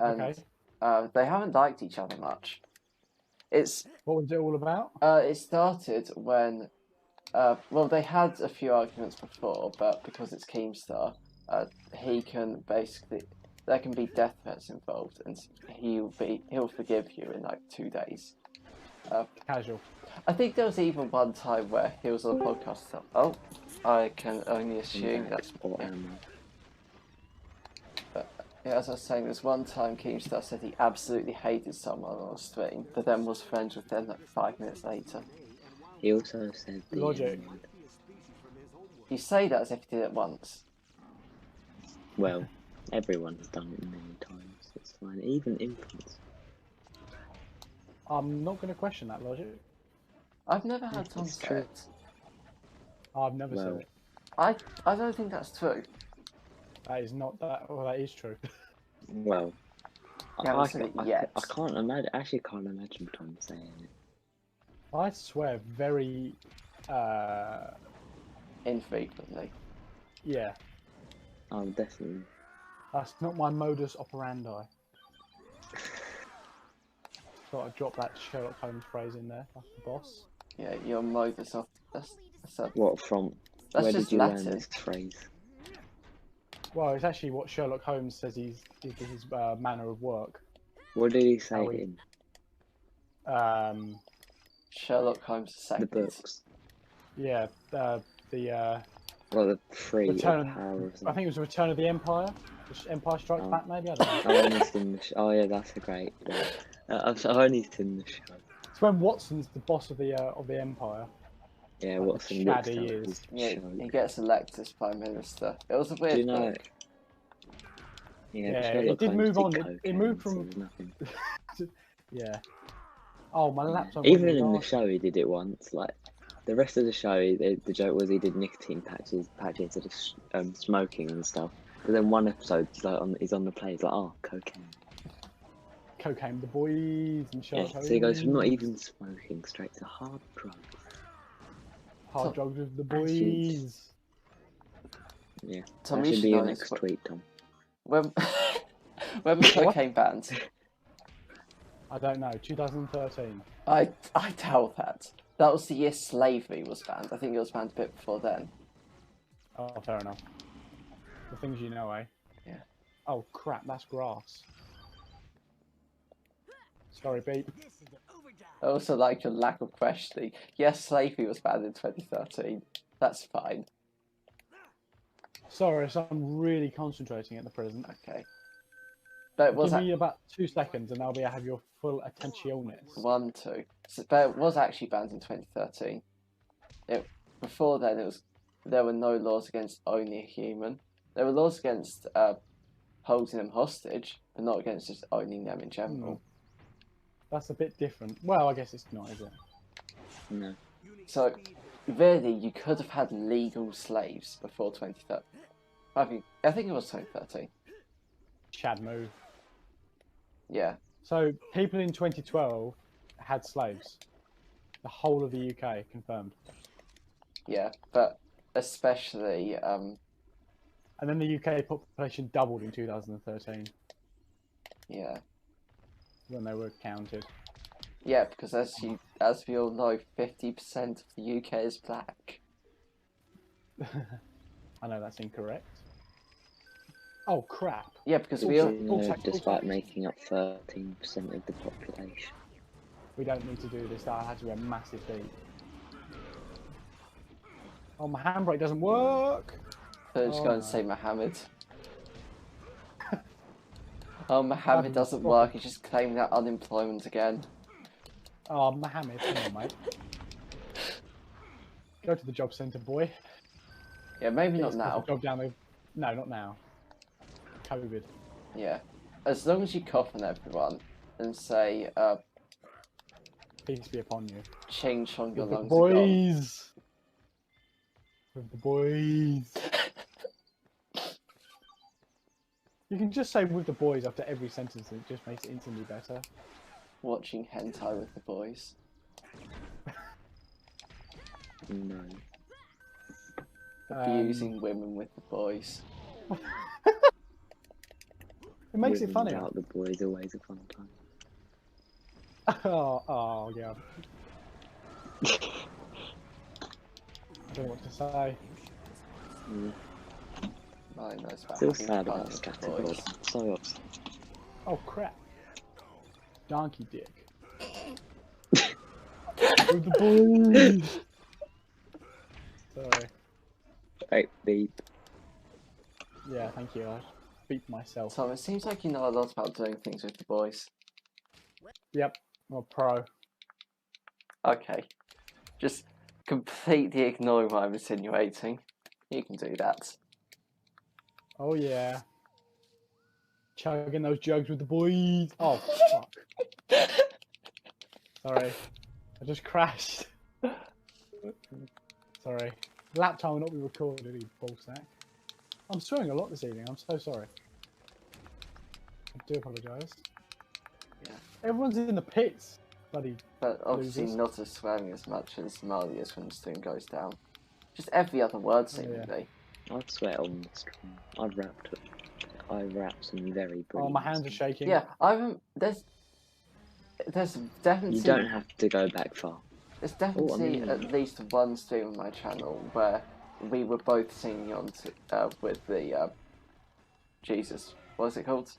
And Okay. they haven't liked each other much. What was it all about? It started when, well, they had a few arguments before, but because it's Keemstar, he can basically, there can be death threats involved, and he'll forgive you in like 2 days. Casual. I think there was even one time where he was on a podcast. Oh, I can only assume that's. Yeah. But yeah, as I was saying, there's one time Keemstar said he absolutely hated someone on a stream, but then was friends with them like 5 minutes later. He also said the Logic. You say that as if he did it once. Well, everyone has done it many times. It's fine. Even infants. I'm not going to question that logic. I've never had Tom It's say true. it. I've never Well, said it. I don't think that's true. That is not that. Well, that is true. Well, You haven't said it yet. I can't imagine. Actually, can't imagine Tom saying it. I swear, very. Infrequently. Yeah, Oh, definitely. that's not my modus operandi. Thought I'd drop that Sherlock Holmes phrase in there. That's the boss. Yeah, your modus of that's What from? That's Where just did you Latin. learn this phrase? Well, it's actually what Sherlock Holmes says is his manner of work. What did he say How we- in Sherlock Holmes the II. books? Yeah, the Well, the three of Return. power or I something. think it was Return of the Empire. Empire Strikes Oh. Back, maybe. I don't know. I've only seen the oh yeah, that's a great. I've only seen the show. It's when Watson's the boss of the Empire. Yeah, Like the Watson looks shaddy like is. his Yeah, show. he gets elected as Prime Minister. It was a weird Do you know? book. Yeah, Yeah, Sherlock it did Holmes move on. did It cocaine, moved so from. there's nothing. Yeah. Oh, my laptop. Even in the show, he did it once. Like the rest of the show, the joke was he did nicotine patches instead of smoking and stuff. But then one episode, he's on the plane. He's like, "Oh, cocaine." Cocaine, the boys, and Yeah, Sherlock so he goes from not Holmes. even smoking straight to hard drugs. Hard drugs with the As you- boys. Yeah, Tom, that you should should be your know next this, but- tweet, Tom. When when was cocaine banned? I don't know. 2013. I doubt that. That was the year slavery was banned. I think it was banned a bit before then. Oh, fair enough. The things you know, eh? Yeah. Oh crap! That's grass. Sorry, beep. I also like your lack of questioning. Yes, slavery was banned in 2013. That's fine. Sorry, so I'm really concentrating at the present. Okay. But it was Give me about 2 seconds, and I'll be have your full attentioness. 1, 2. So, but it was actually banned in 2013. Before then, there were no laws against owning a human. There were laws against holding them hostage, but not against just owning them in general. That's a bit different. Well, I guess it's not, is it? No. So, really, you could have had legal slaves before 2013. I think it was 2013. Chad move. Yeah. So, people in 2012 had slaves. The whole of the UK confirmed. Yeah, but especially And then the UK population doubled in 2013 yeah. when they were counted. Yeah, because as we all know, 50% of the UK is black. I know that's incorrect. Oh crap! Yeah, because Did we you all know, despite making up 13% of the population. We don't need to do this. That had to be a massive beat. Oh, my handbrake doesn't work. just go and say Mohammed. Oh, Mohammed Having doesn't a work. He's just claiming that unemployment again. Oh, Mohammed, come on, mate. Go to the job centre, boy. Yeah, maybe not Get now. yourself a job down there. No, not now. COVID. Yeah, as long as you cough on everyone and say Peace be upon you. ching chong your With the lungs are gone. boys. With the boys. You can just say with the boys after every sentence and it just makes it instantly better. Watching hentai with the boys. No. Abusing women with the boys. It makes it Women funnier. without the boys always a fun time. Oh, yeah. I don't know what to say. Mm. I know it's about Still having sad fun about with the Scattergold. boys. So upset. Oh, crap. Donkey dick. With the boys! Sorry. Right, beep. Yeah, thank you. I beat myself. Tom, it seems like you know a lot about doing things with the boys. Yep, I'm a pro. Okay. Just completely ignore what I'm insinuating. You can do that. Oh, yeah. Chugging those jugs with the boys. Oh, fuck. Sorry. I just crashed. Sorry. Laptop will not be recorded, you ballsack. I'm swearing a lot this evening. I'm so sorry. I do apologise. Yeah. Everyone's in the pits. Bloody. But obviously Losers. not as swearing as much as Marley is when the stream goes down. Just every other word, Oh, yeah. seemingly. I'd swear on the stream. I rapped some very Oh, brilliant my hands are stuff. shaking. Yeah, there's definitely You don't have to go back far. there's definitely mean- at least one stream on my channel where we were both singing on with the Jesus. What is it called?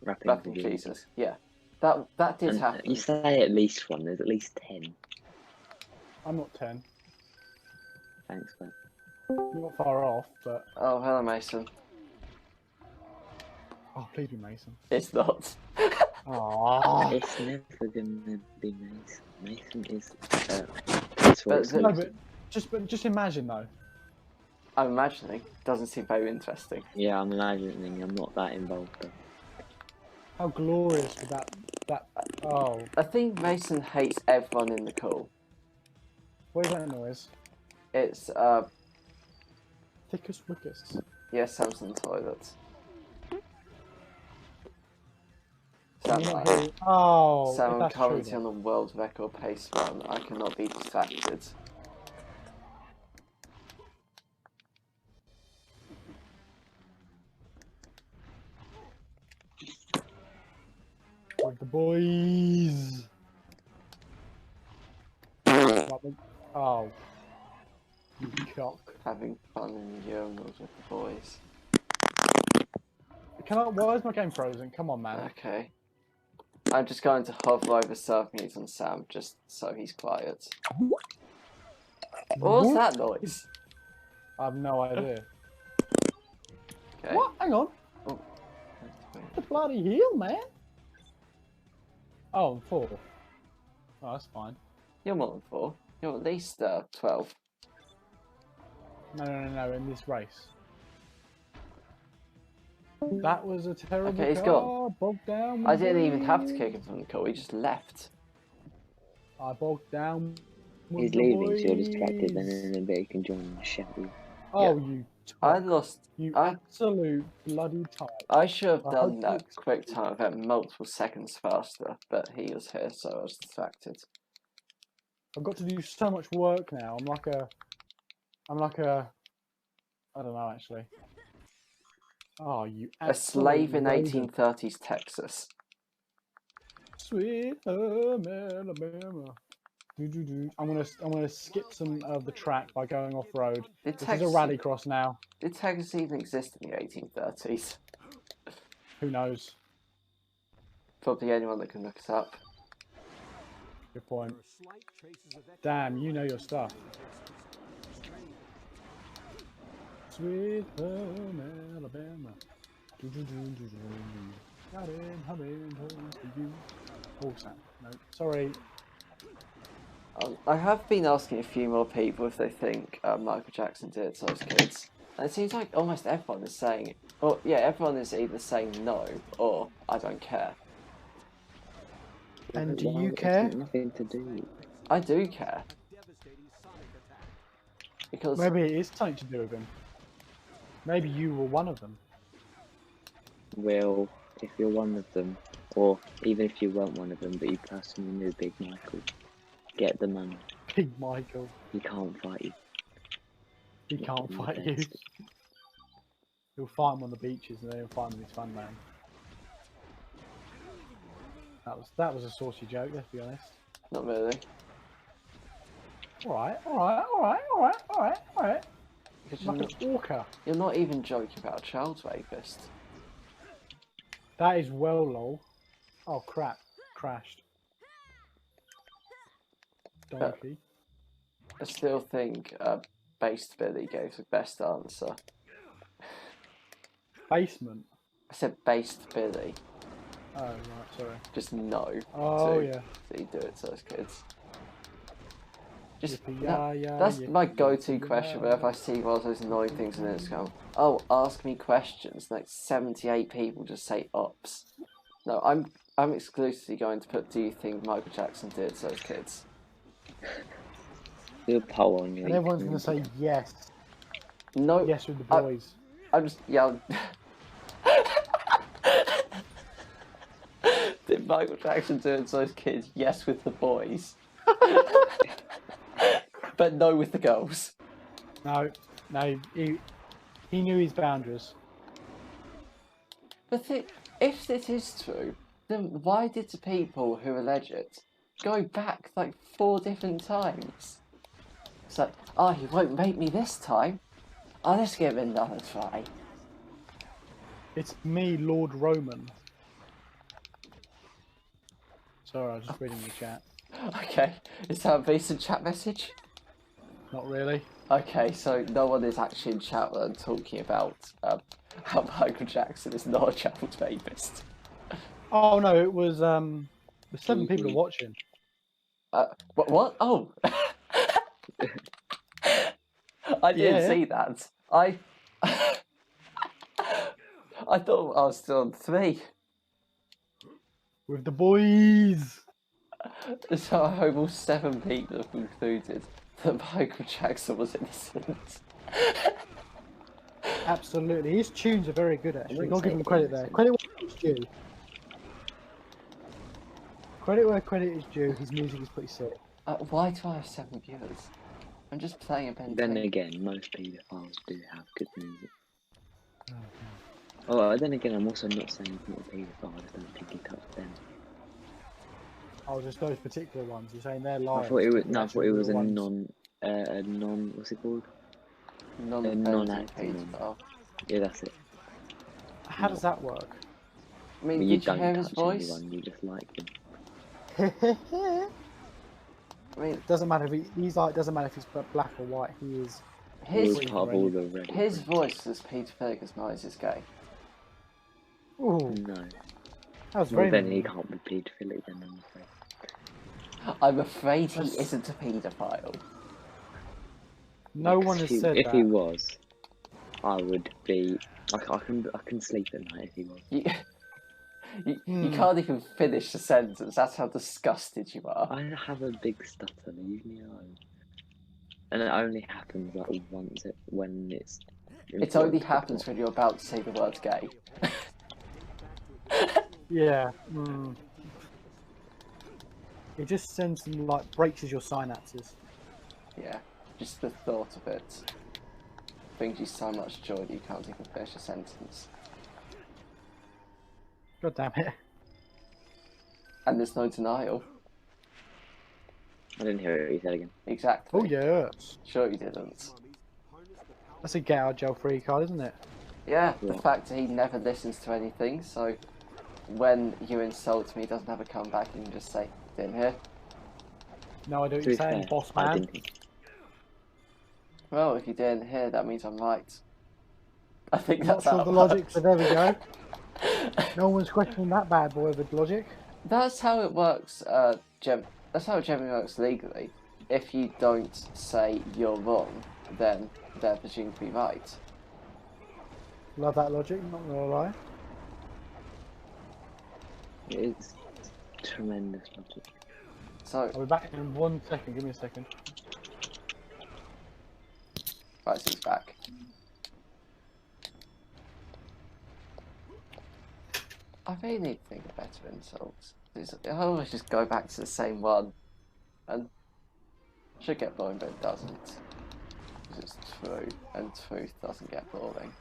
Rapping Rapping Jesus. Yeah, that did And happen. you say at least one, there's at least 10. I'm not 10. Thanks, man. You're not far off, but. Oh, hello, Mason. Oh, please be Mason. It's not. Aww. It's never gonna be Mason. Mason is. It's But what the- But just imagine though. I'm imagining. Doesn't seem very interesting. Yeah, I'm imagining. I'm not that involved though. How glorious would that. Oh, I think Mason hates everyone in the call. what is that noise? It's Thickest wickest. yeah, Samson toilet. Can Sam, you not hear? Oh, Sam, if I'm that's true. currently Then. on a world record pace run. I cannot be distracted. With the boys. Oh, you cock. Having fun in the urinals with the boys. Why is my game frozen? Come on, man. Okay. I'm just going to hover over serve mute on Sam just so he's quiet. What was that noise? I have no idea. Okay. What? Hang on. Oh. The bloody hell, man. Oh, I'm 4. Oh, that's fine. You're more than 4. You're at least 12. No, in this race. That was a terrible Okay, he's car. gone. Bogged down. I didn't even have to kick him from the call, he just left. I bogged down. with He's the leaving, so you're distracted, boys. and then you can join and shout. Oh, Yeah. you I twat. lost. You I- absolute bloody type. I should have I done hope that it's- quick time event multiple seconds faster, but he was here, so I was distracted. I've got to do so much work now. I'm like a. I don't know actually. Oh, you A slave in absolute rodent. 1830s Texas. Sweet home Alabama. Do. I'm gonna skip some of the track by going off road. Did This is a Texas, rallycross now. did Texas even exist in the 1830s? Who knows? Probably anyone that can look it up. Good point. There are slight traces of Damn, you know your stuff. Sweet home Alabama. Do. Humming home for you. Oh, Sam. No, sorry. I have been asking a few more people if they think Michael Jackson did it to those kids. And it seems like almost everyone is saying, well, yeah, everyone is either saying no or I don't care. And do Well, you it's care? got nothing to do. I do care devastating sonic attack. because Maybe it is something to do with him. Maybe you were one of them. Well, if you're one of them, or even if you weren't one of them, but you personally knew Big Michael, get the money. Big Michael. He can't fight you. He Not can't in the fight you. best. He'll fight him on the beaches and then he'll fight him in his fun land. That was a saucy joke, let's be honest. Not really. Alright. Because Like an orca. you're not even joking about a child rapist. That is well lol. Oh crap. Crashed. Donkey. I still think Based Billy gave the best answer. Basement. I said Based Billy. Oh right, sorry. Just no. Oh to, yeah. that you do it to those kids. Just Yippee-yi-yi, that's my go-to yippee-yi-yi. question whenever I see one of those annoying things and it's go, oh, ask me questions. Like 78 people just say ups. No, I'm exclusively going to put, do you think Michael Jackson did to those kids? Do a poll on your And everyone's gonna say yes. No. Yes with the boys. I'm just Did Michael Jackson do it to those kids? Yes, with the boys. But no with the girls. No, he knew his boundaries. But if this is true, then why did the people who allege it go back like 4 different times? It's like, oh, he won't rape me this time. Oh, let's give it another try. It's me, Lord Roman. Sorry, I was just reading the chat. Okay, is that a recent chat message? Not really. Okay, so no one is actually in chat room talking about how Michael Jackson is not a child rapist. Oh no, it was the 7 people are watching. What? Oh! I didn't see that. I thought I was still on 3. With the boys. So I hope all 7 people have concluded that Michael Jackson was innocent. Absolutely. His tunes are very good actually. wouldn't Gotta give say him credit there. Credit where it's due. Credit where credit is due. His music is pretty sick. Why do I have 7 viewers? I'm just playing a Ben Then 10. again, most paedophiles do have good music. Oh, Oh, then again, I'm also not saying he's not a paedophile, I just don't think he touched them. oh, just those particular ones. You're saying they're liars. I thought it was, but no, I actually thought it was real a ones. what's it called? Non-offensive non-acting. Yeah, that's it. How does that work? I mean, But you did you don't hear his touch voice? anyone, you just like them. I mean, Doesn't matter if he's like. Doesn't matter if he's black or white. He is. He his was part of all the Reddit. his voice is paedophilic as much as gay. Ooh, No. that was Well, very. then he mean. can't be paedophilic then, I'm afraid. I'm afraid he That's- isn't a paedophile. No one has said If that. he was, I would be. I can sleep at night if he was. You can't even finish the sentence. That's how disgusted you are. I have a big stutter, leave me alone. And it only happens like once when it's. It only happens when you're about to say the word gay. Yeah. It just sends some like breaks your synapses. Yeah, just the thought of it brings you so much joy that you can't even finish a sentence. God damn it. And there's no denial. I didn't hear what you said again. Exactly. Oh yes. Sure you didn't. That's a get out of jail free card, isn't it? Yeah, the Yeah. fact that he never listens to anything, so when you insult me, he doesn't have a comeback, you can just say, didn't hear. No, I do what To you're be saying, fair, boss I man. didn't. Well, if you didn't hear, that means I'm right. I think I'm not that's sure how of the it logic, works. but there we go. No one's questioning that bad boy with logic. That's how it works, that's how it generally works legally. If you don't say you're wrong, then they're presumed to be right. Love that logic, not gonna lie. It's tremendous logic. So, I'll be back in 1 second, give me a second. right, so he's back. I really need to think of better insults. I always just go back to the same one, and should get boring, but it doesn't. Because it's true, and truth doesn't get boring.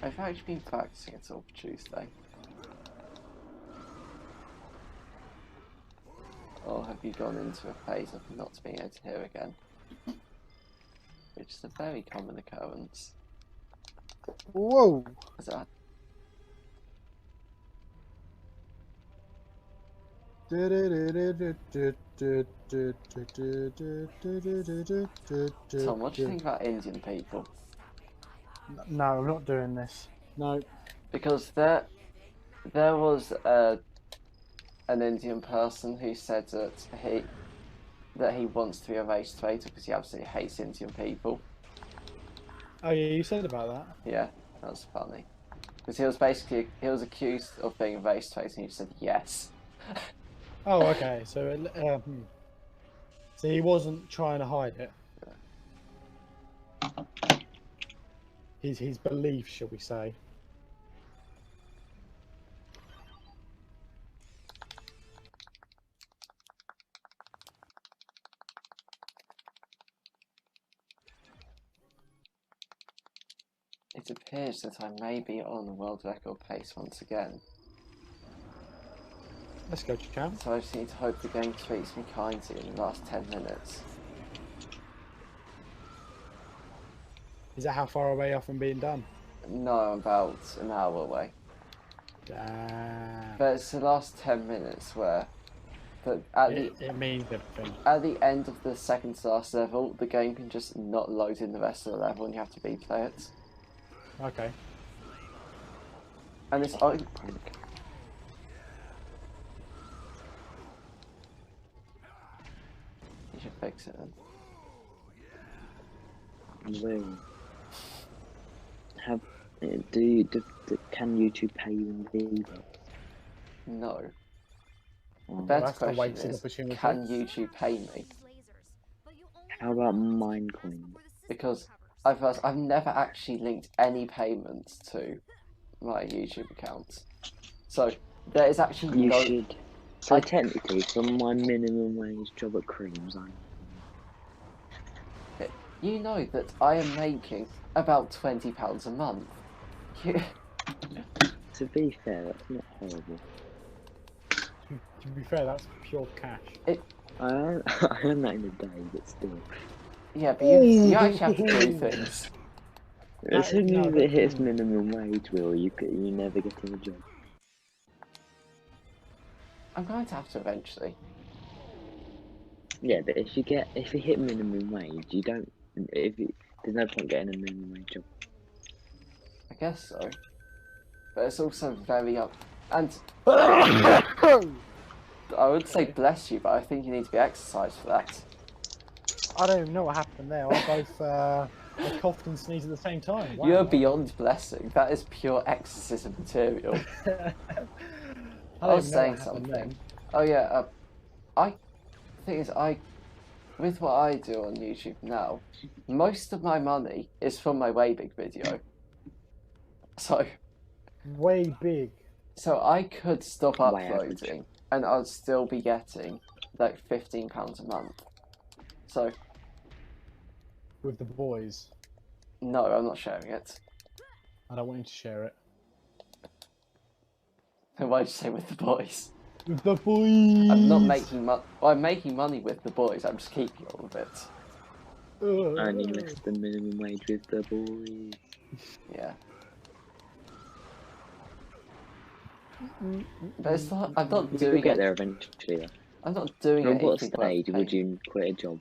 I've actually been practicing until Tuesday. Or have you gone into a phase of not being able to hear again? Which is a very common occurrence. Whoa! Is that Tom, what do you think about Indian people? No, I'm not doing this. No. Because there was an Indian person who said that he wants to be a race traitor because he absolutely hates Indian people. Oh yeah, you said about that. Yeah, that was funny. Because he was accused of being a race traitor and he said yes. Oh, okay. So he wasn't trying to hide it. His belief, shall we say? It appears that I may be on the world record pace once again. Let's go, champ. So I just need to hope the game treats me kindly in the last 10 minutes. Is that how far away you are from being done? No, I'm about an hour away. Damn. But it's the last 10 minutes where It means everything. at the end of the second to last level, the game can just not load in the rest of the level and you have to replay it. Okay. And it's you should fix it then. Well, can YouTube pay you in Viva? No. The Oh. better that's the question wasted is, opportunity. can YouTube pay me? How about Minecoin? Because I've never actually linked any payments to my YouTube account. So there is actually You no... should. So technically, from my minimum wage job at Creams, You know that I am making about £20 a month. to be fair, that's not horrible. To be fair, that's pure cash. I earn that in a day, but still. Yeah, but you actually have to do things. As soon as no, it hits minimum wage, you never get a job. I'm going to have to eventually. Yeah, but if you hit minimum wage, there's no point getting a minimum wage job. I guess so. But it's also very up... And I would say bless you, but I think you need to be exercised for that. I don't even know what happened there. I both I coughed and sneezed at the same time. Wow. You're beyond blessing. That is pure exorcism material. I was saying something. Then. Oh yeah, with what I do on YouTube now, most of my money is from my Way Big video. So Way big. So I could stop Way uploading and I'd still be getting like £15 a month. So With the boys. no, I'm not sharing it. I don't want you to share it. Why'd you say with the boys? With the boys! I'm not making money. Well, I'm making money with the boys. I'm just keeping all of it. Earning less than minimum wage with the boys. Yeah. But it's not, I'm not You doing will get it. there eventually. Though. I'm not doing At it. what stage would you quit a job?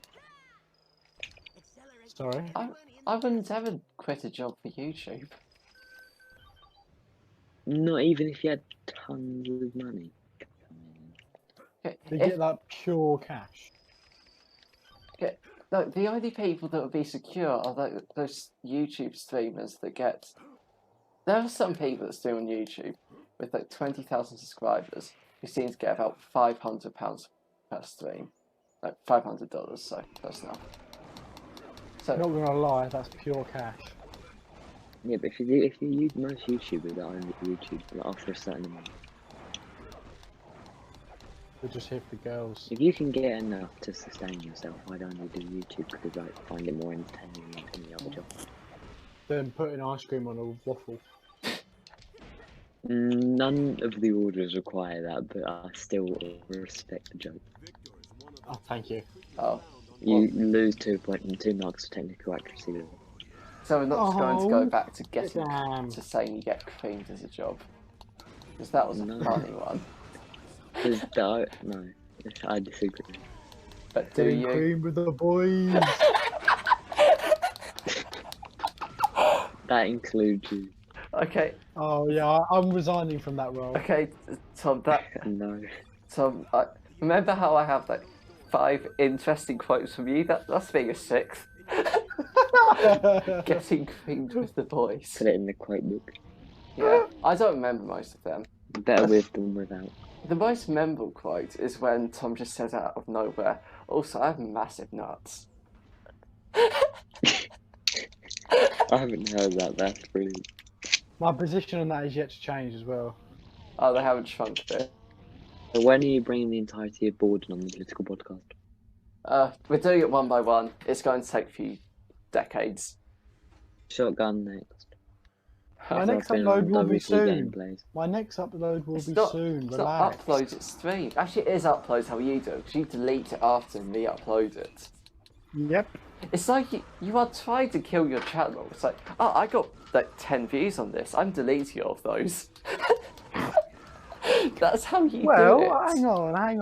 Sorry? I wouldn't ever quit a job for YouTube. Not even if you had tons of money. Okay. They get that pure cash. Okay. No, the only people that would be secure are those YouTube streamers that get. There are some people that stream on YouTube with like 20,000 subscribers who seem to get about £500 per stream, like $500. So that's enough. So Not gonna lie, that's pure cash. Yeah, but if you use most YouTubers that are on YouTube like, after a certain amount, They just hit the girls. if you can get enough to sustain yourself, why don't you do YouTube? Because like find it more entertaining than any other job. Then putting ice cream on a waffle. None of the orders require that, but I still respect the joke. Oh, thank you. oh, You lose 2 marks for technical accuracy. so we're not just going to go back to getting Damn. to saying you get creamed as a job, because that was a No. funny one. No, I disagree. But do Getting you? cream with the boys. That includes you. Okay, Oh yeah, I'm resigning from that role. okay, Tom. No. Tom, remember how I have like 5 interesting quotes from you? That's being a 6th. Getting creamed with the boys. Put it in the quote book. Yeah, I don't remember most of them. Better with than without. The most memorable quote is when Tom just says out of nowhere, "Also, I have massive nuts." I haven't heard that. That's brilliant. My position on that is yet to change as well. Oh, they haven't shrunk a bit. So when are you bringing the entirety of Borden on the political podcast? We're doing it one by one. It's going to take a few decades. Shotgun next. My So next I've been on upload will be WT soon. gameplays. My next upload will It's be not, soon. It's Relax. not upload, it's stream. Actually, it is upload how you do it, because you delete it after and re-upload it. Yep. It's like you are trying to kill your channel. It's like, oh, I got like 10 views on this. I'm deleting all of those. That's how you do it. Well, hang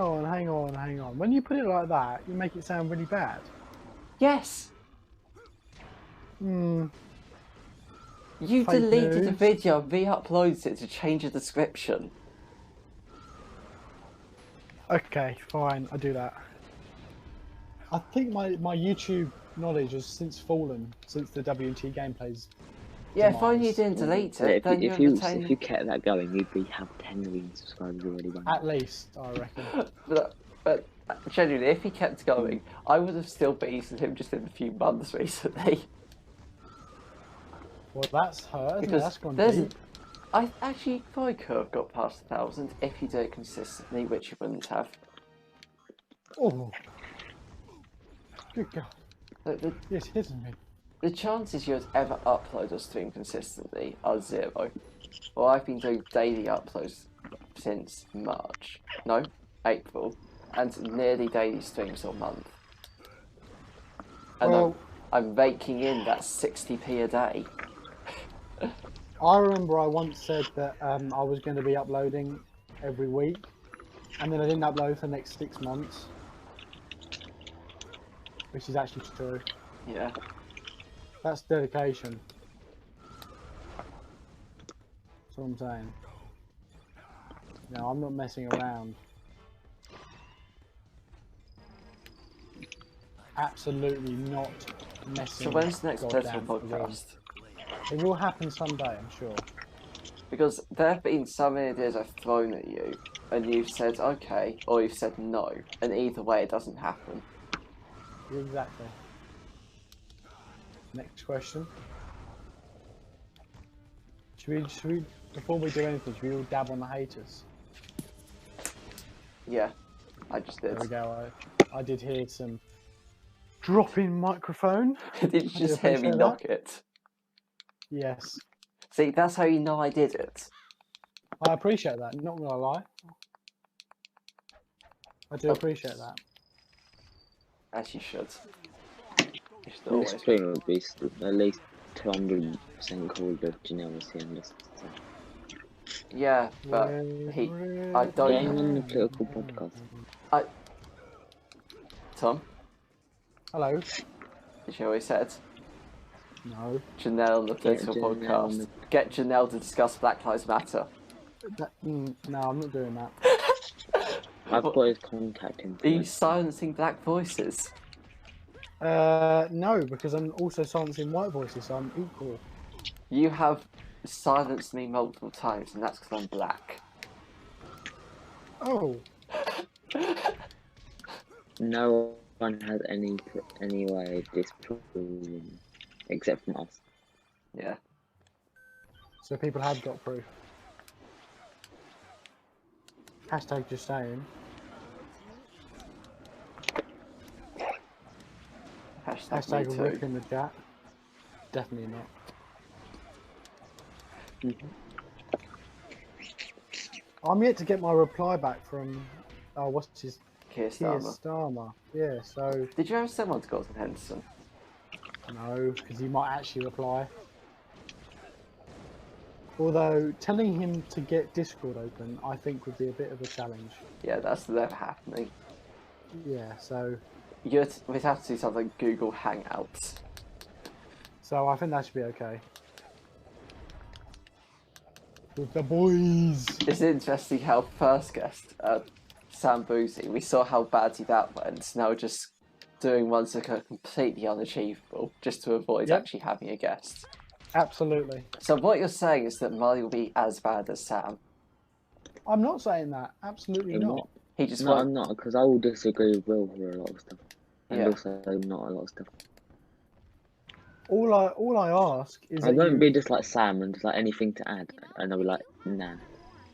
on. When you put it like that, you make it sound really bad. Yes. Hmm. You Fake deleted the news. video, re-uploaded it to change the description. Okay, fine. I do that. I think my YouTube knowledge has since fallen since the WT gameplays. Yeah, if only you Demise. didn't delete Yeah, it, then if you you retain... if you kept that going, you'd have 10 million subscribers already. By now. At least, I reckon. But genuinely, if he kept going, I would have still beaten him just in a few months recently. Well, that's hurt, isn't it? Because That's gone there's... deep. I actually probably could have got past 1,000 if you did it consistently, which you wouldn't have. Oh. Good God. The Yes, it isn't me. chances you'd ever upload or stream consistently are 0. Well, I've been doing daily uploads since March. No, April. And nearly daily streams all month. And Well, I'm raking in that 60p a day. I remember I once said that I was going to be uploading every week, and then I didn't upload for the next 6 months, which is actually true. Yeah. That's dedication. That's what I'm saying. No, I'm not messing around. Absolutely not messing. So when's the next goddamn political around. podcast? It will happen someday, I'm sure. Because there have been some ideas I've thrown at you, and you've said okay, or you've said no, and either way it doesn't happen. Exactly. Next question. Should we, before we do anything, should we all dab on the haters? Yeah, I just did. There we go. I did hear some dropping microphone. Did you I do just hear me appreciate knock that. it? Yes. See, that's how you know I did it. I appreciate that, not gonna lie. I do appreciate that. As you should. You should This always. stream would be at least 200% called of Janelle seeing this. So. Yeah, but he. I don't. Getting on the political podcast. Tom, Hello. did you hear what he said? No. Janelle on the political Janelle on podcast. the- Get Janelle to discuss Black Lives Matter. No, I'm not doing that. I've got his contact Are you information. silencing black voices? No, because I'm also silencing white voices, so I'm equal. You have silenced me multiple times, and that's because I'm black. Oh, No one has any way of disproving except from us. Yeah. so people have got proof. Hashtag just saying. Hashtag me Hashtag too. rip in the chat. Definitely not. I'm yet to get my reply back from, what's his Keir Keir Starmer. Starmer. Yeah, so Did you ever send one to Gordon Henderson? no, because he might actually reply. Although telling him to get Discord open, I think would be a bit of a challenge. Yeah, that's never happening. Yeah, so We'd have to do something like Google Hangouts. I think that should be okay. With the boys. It's interesting how first guest, Sam Boozy, we saw how badly that went. Now we're just doing ones that are completely unachievable, just to avoid Yep. actually having a guest. Absolutely. So what you're saying is that Molly will be as bad as Sam. I'm not saying that. Absolutely In not. what? He just No, won't. I'm not, because I will disagree with Will for a lot of stuff. And Yeah. also not a lot of stuff. All I ask is I that won't you... be just like Sam and just like anything to add. And I'll be like, nah.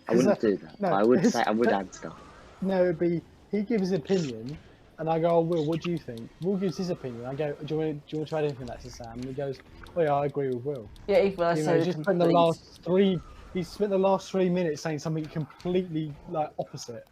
I 'Cause, wouldn't do that. no, I would it's- say I would add stuff. No, it'd be he gives his opinion, and I go, "Oh, Will, what do you think?" Will gives his opinion. I go, "Do you want to try anything that's to Sam?" And he goes, "Oh yeah, I agree with Will." Yeah, even when I You say know, the just spent the complete... last three. He spent the last 3 minutes saying something completely like opposite.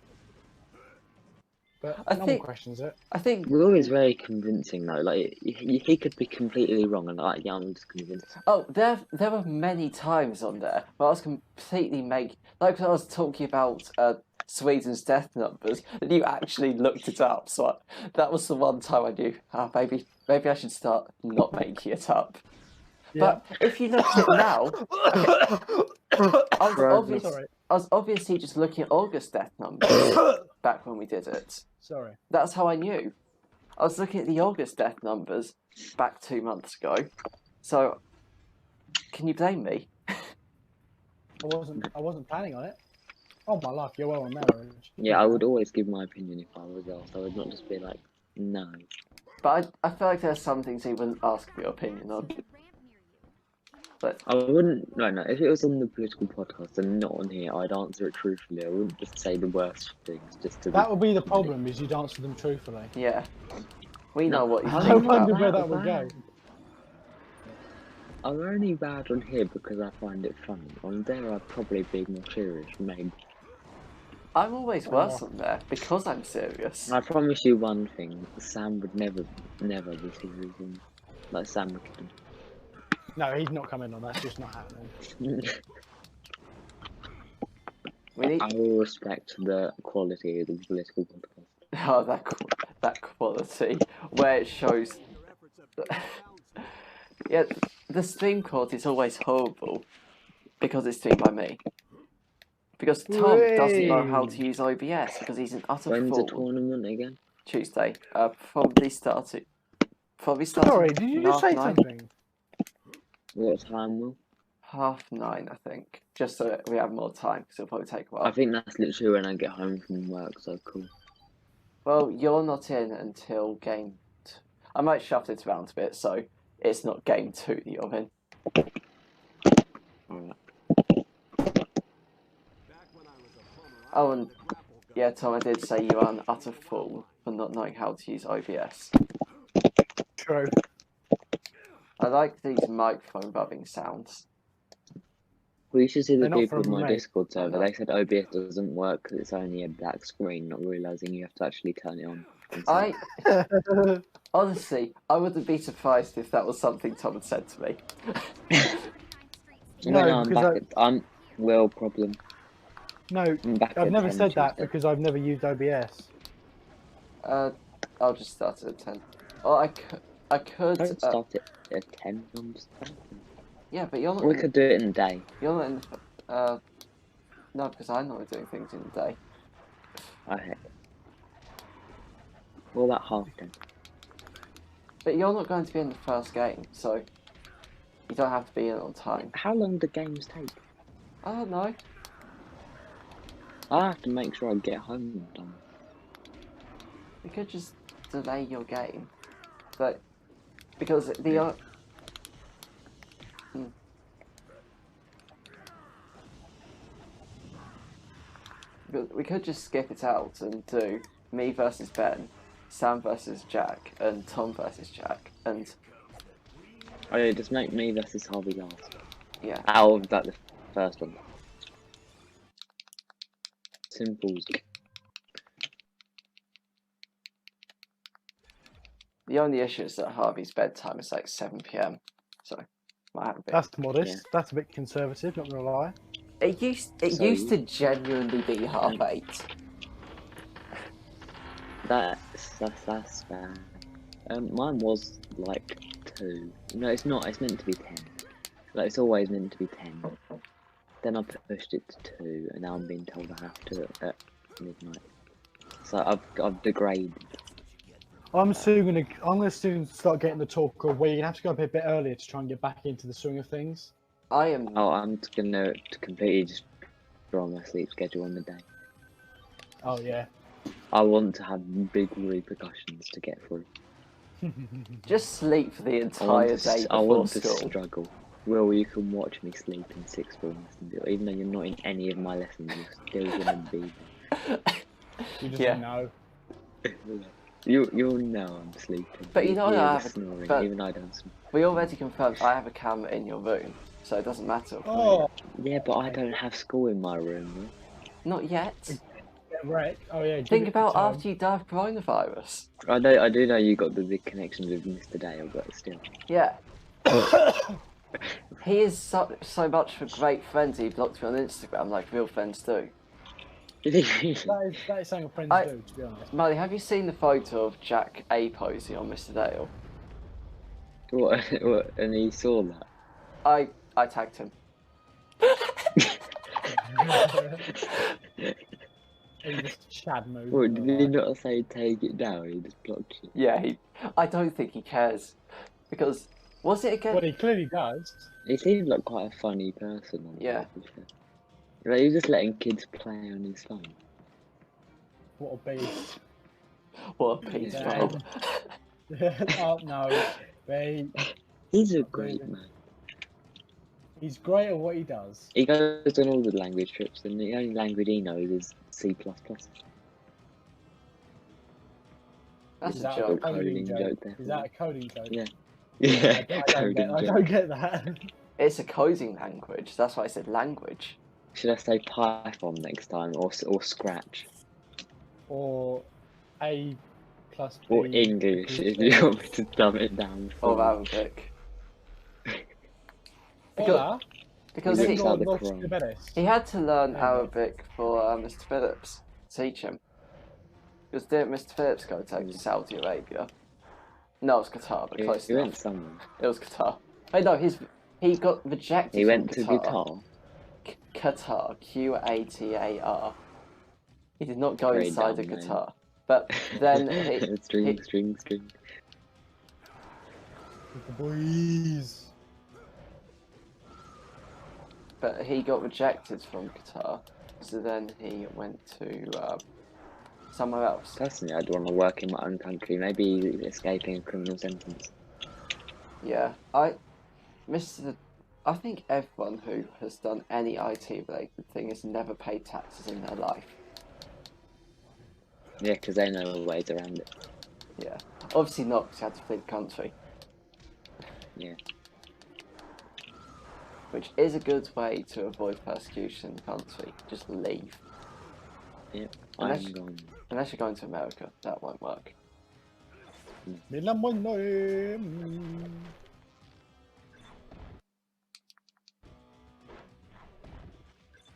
But I no think- one questions it. I think... Will is very convincing though. Like he could be completely wrong, and like yeah, I'm just convinced. Oh, there were many times on there where I was completely like when I was talking about Sweden's death numbers, and you actually looked it up. So that was the one time I knew, maybe I should start not making it up. Yeah. But if you look at it now, I was obviously just looking at August death numbers back when we did it. Sorry. That's how I knew. I was looking at the August death numbers back 2 months ago. So, can you blame me? I wasn't planning on it. Oh my life, you're well on marriage. Yeah, I would always give my opinion if I was asked. I would not just be like, no. But I feel like there's some things you wouldn't ask for your opinion on. But I wouldn't. No. If it was on the political podcast and not on here, I'd answer it truthfully. I wouldn't just say the worst things just to. That would be the problem, is you'd answer them truthfully. yeah, we know what you I I think wonder about. where that would go. I'm only bad on here because I find it funny. On there, I'd probably be more serious, maybe. I'm always worse on there because I'm serious. I promise you one thing: Sam would never be serious. Like Sam would. No, he's not coming on. That's just not happening. We need I will respect the quality of the political podcast. that quality where it shows. Yeah, the stream quality is always horrible because it's streamed by me. Because Tom doesn't know how to use OBS because he's an utter When's fool. the tournament again? Tuesday. Probably starting. Sorry, did you just say 9:30. something? What time will? 9:30, I think. Just so that we have more time because it'll probably take a while. I think that's literally when I get home from work, so cool. Well, you're not in until game. I might shuffle it around a bit so it's not game 2 that you're in. Alright. Oh, and yeah, Tom, I did say you are an utter fool for not knowing how to use OBS. True. I like these microphone rubbing sounds. We should see the They're not people on from my me. Discord server. know. They said OBS doesn't work because it's only a black screen, not realising you have to actually turn it on. Honestly, I wouldn't be surprised if that was something Tom had said to me. No, I'm because back. I'm Will problem. No, I'm back I've at never 10 said that Tuesday. because I've never used OBS. I'll just start at 10. Oh, I could. Don't start it at 10. I'm just starting. Yeah, but you're not. We could do it in a day. You're not in. No, because I'm not doing things in the day. Okay. What about half then? But you're not going to be in the first game, so you don't have to be in on time. How long do games take? I don't know. I have to make sure I get home in time. We could just delay your game, but because the Yeah. But we could just skip it out and do me versus Ben, Sam versus Jack, and Tom versus Jack, and Oh yeah, just make me versus Harvey last. yeah. Out of that, the first one. Simple. The only issue is that Harvey's bedtime is like 7 p.m, so might have a bit. That's modest. Yeah. That's a bit conservative. Not gonna lie. It used to genuinely be 8:30. That's bad. Mine was like 2. No, it's not. It's meant to be 10. Like it's always meant to be 10. Then I pushed it to 2, and now I'm being told I have to at midnight. So I've degraded. I'm gonna soon start getting the talk of where you're gonna have to go up a bit earlier to try and get back into the swing of things. I am. Oh, I'm gonna completely just draw my sleep schedule on the day. Oh yeah. I want to have big repercussions to get through. Just sleep for the I entire want to, day I before want to school. struggle. Will, you can watch me sleep in 6 form lessons, even though you're not in any of my lessons, you're still gonna be there. You just Yeah. know. You'll know I'm sleeping. But you know hear I the have a- snoring, but- even I don't snore. We already confirmed I have a camera in your room, so it doesn't matter. Oh, Yeah, but I don't have school in my room. Not yet. get wrecked. Oh yeah. give Think it about the time. after you die of coronavirus. I do know you got the big connections with Mr. Dale, but still. Yeah. He is so much for great friends. He blocked me on Instagram like real friends do. That is something friends do, to be honest. Molly, have you seen the photo of Jack A posing on Mr. Dale? What? And he saw that. I tagged him. He just Chad move. What, did he not say take it down? He just blocked you. Yeah, I don't think he cares. Because, was it again? Well, he clearly does. He seems like quite a funny person. Yeah. Like, he's just letting kids play on his phone. What a beast. What a piece Yeah. of. Oh no, they. He's a great man. He's great at what he does. He goes on all the language trips, and the only language he knows is C++. That's Is a that joke. a coding Coding joke? joke there. Is that a coding joke? Yeah. I Yeah, don't coding I joke. don't get that. It's a coding language. That's why I said language. Should I say Python next time, or Scratch? Or A plus B. Or English, if you want me to dumb it down. Or for you. Arabic. Hola. Because He he, looks like the Los Quran. deberes. he had to learn Yeah. Arabic for Mr. Phillips to teach him. Because didn't Mr. Phillips go to Saudi Arabia? No, it was Qatar, but close He enough. went somewhere. It was Qatar. Hey, no, he got rejected. He from went to Qatar. guitar. Qatar, Qatar. He did not go Very inside a dumb name. guitar. But then string. The boys. but he got rejected from Qatar. So then he went to somewhere else. Personally, I'd want to work in my own country, maybe escaping a criminal sentence. Yeah, I think everyone who has done any IT related thing has never paid taxes in their life. Yeah, because they know ways around it. Yeah, obviously not because you had to flee the country. Yeah. Which is a good way to avoid persecution in the country. Just leave. Yep. Unless- I'm gone. Unless you're going to America, that won't work. Milan bueno.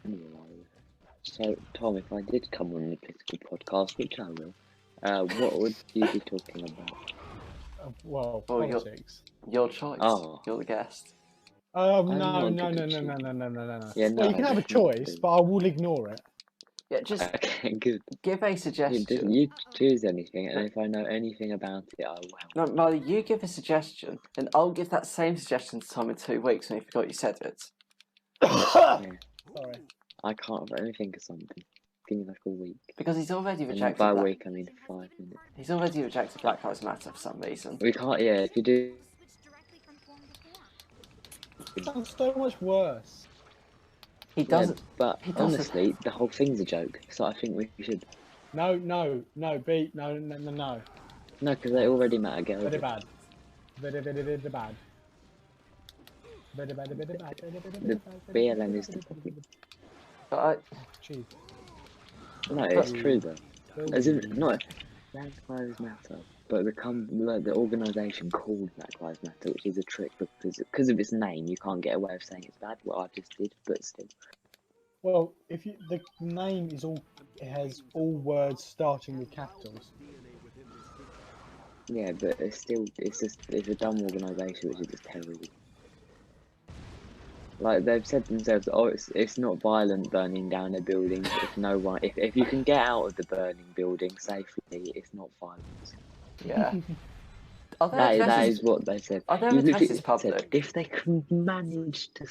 Anyway. So, Tom, if I did come on the political podcast, which I will, what would you be talking about? Well, Oh, you're- politics. Your choice. Oh. You're the guest. No, I'm no, not no, good no, at no, choosing. no, no, no, no, no. Yeah, Well, you no, can have a definitely choice, do. but I will ignore it. Yeah, just Okay, good. give a You, suggestion. you choose anything, and if I know anything about it, I will help. No, Molly, you give a suggestion, and I'll give that same suggestion to Tom in 2 weeks when you forgot you said it. Yeah. Sorry. I can't really think of something. Give me like a week. Because he's already And rejected by a that. week, I mean 5 minutes. He's already rejected Black Lives Matter for some reason. We can't, yeah, if you do. Sounds so much worse. He Yeah, doesn't. but he doesn't- honestly, the whole thing's a joke, so I think we should. No, B, no. No, because they already matter, get over Very it. bad. Very bad. Very bad. The BLM is the topic. But Jeez. No, it's true though. As in, Jeez. not Black Lives Matter, but the organisation called Black Lives Matter, which is a trick because of its name. You can't get away with saying it's bad. What I just did, but still. Well, if you, the name is all, it has all words starting with capitals. Yeah, but it's still, it's a dumb organisation which is just terrorism. Like they've said themselves, oh, it's not violent burning down a building. If you can get out of the burning building safely, it's not violence. yeah. Are there That addresses? is what they said. Are there You addresses literally public? said, if they can manage to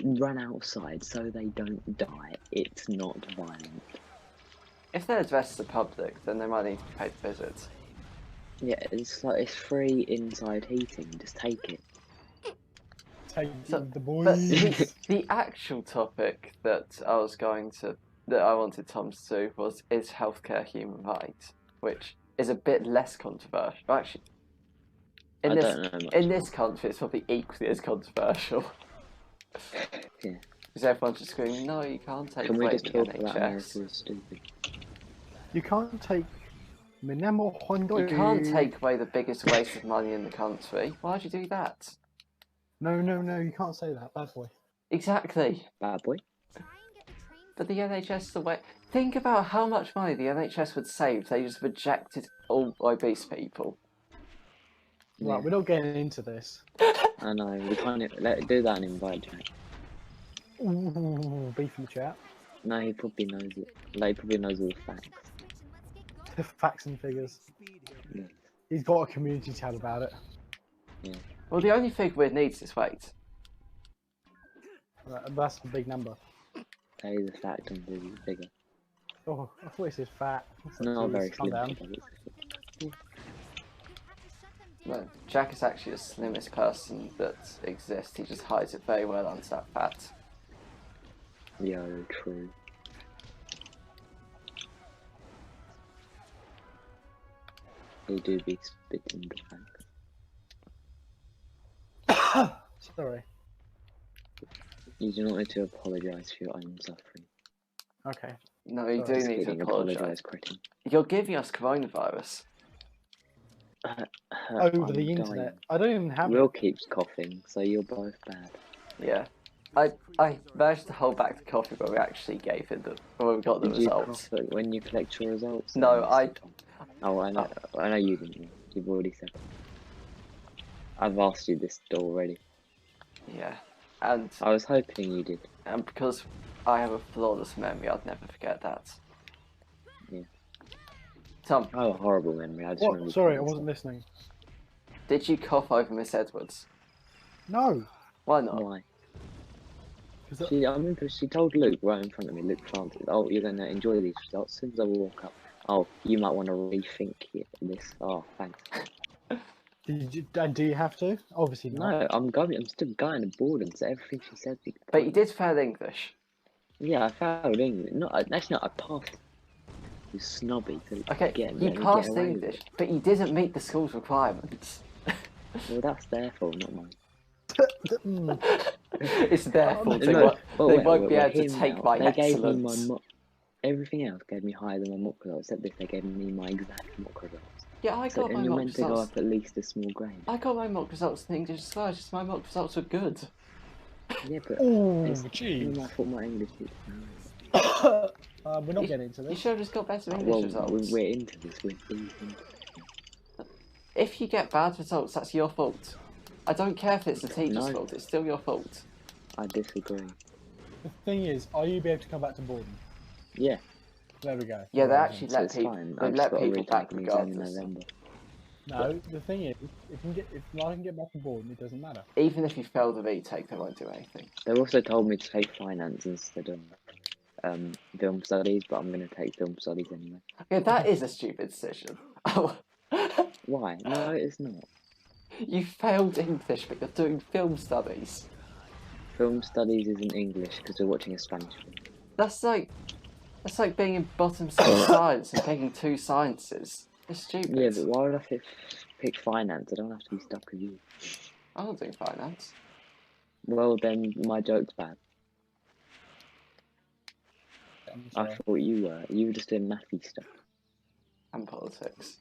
run outside so they don't die, it's not violent. If their addresses are public, then they might need to be paid to visit. Yeah, it's like it's free inside heating. Just take it. Take So- the But boys. the actual topic that I wanted Tom to do was is healthcare human rights, which is a bit less controversial. Actually, I don't know much. in this country, it's probably equally as controversial. Yeah. Because everyone's just screaming, no, you can't take Can we away just the talk about America NHS. is stupid? You can't take Minamo Hondo. You can't take away the biggest waste of money in the country. Why'd you do that? No, you can't say that, bad boy. Exactly. Bad boy. But the NHS is the way. Think about how much money the NHS would save if they just rejected all obese people. Yeah. Right, we're not getting into this. I know. We can't do that and invite Jack. Ooh, beef in the chat. No, he probably knows it. Like, he probably knows all the facts. Facts and figures. Yeah. He's got a community tab about it. Yeah. Well, the only thing we need is weight. Right, that's the big number. That is a fact and the figure. Oh, I thought it said fat. It's not a very Calm slim down. figure. No, Jack is actually the slimmest person that exists. He just hides it very well under that fat. Yeah, true. He do be spitting the facts. Sorry. You do not need to apologise for your own suffering. Okay. No, you Sorry. do need to Kidding, apologise. Cretin. You're giving us coronavirus. Over the internet. I don't even have Will it. keeps coughing, so you're both bad. Yeah. I managed to hold back the coffee when we actually gave it when we got the Did you results. cough when you collect your results? No, Oh, I know. I know you didn't. You've already said. I've asked you this already. Yeah. And I was hoping you did. because I have a flawless memory, I'd never forget that. Yeah. Tom, I have a horrible memory. I just remember. What? Sorry, I things. wasn't listening. did you cough over Miss Edwards? No. Why not? Why? 'Cause I remember she told Luke right in front of me. Luke planted. Oh, you're gonna enjoy these results. As soon as I walk up. Oh, you might want to rethink this. Oh, thanks. do you have to? Obviously not. No, I'm going. I'm still going to boredom. So everything she said. But you did fail English. Yeah, I failed English. No, actually, not. I passed. You snobby. Okay, you passed English, but you didn't meet the school's requirements. Well, that's their fault, not mine. It's their fault. They, No, they won't be able to take my They excellence. gave me my mock. Everything else gave me higher than my mock results, except this. They gave me my exact mock results. Yeah, I So, got my and you're mock meant to go results. up at least a small grade. I got my mock results in English as well. It's just my mock results were good. Yeah, but Oh, it's jeez. I thought my English is. We're not getting into You this. should have just got better English Well, results. we're into this. We're deep into If you get bad results, that's your fault. I don't care if it's the teacher's No. fault. It's still your fault. I disagree. The thing is, are you be able to come back to boredom? Yeah, There we go. Yeah, they Horizon. actually so let it's people. fine. They I've just let got to people back retake an exam in regardless. November. No, the thing is, if I can get back on board, it doesn't matter. Even if you fail the retake, they won't do anything. They also told me to take finance instead of film studies, but I'm going to take film studies anyway. Yeah, that is a stupid decision. Why? No, it's not. You failed English, but you're doing film studies. Film studies isn't English because we're watching a Spanish film. That's like being in bottom set science and picking two sciences. It's stupid. Yeah, but why would I pick finance? I don't have to be stuck with you. I'm not doing finance. Well, then my joke's bad. I'm I sorry. thought you were. You were just doing mathy stuff. And politics.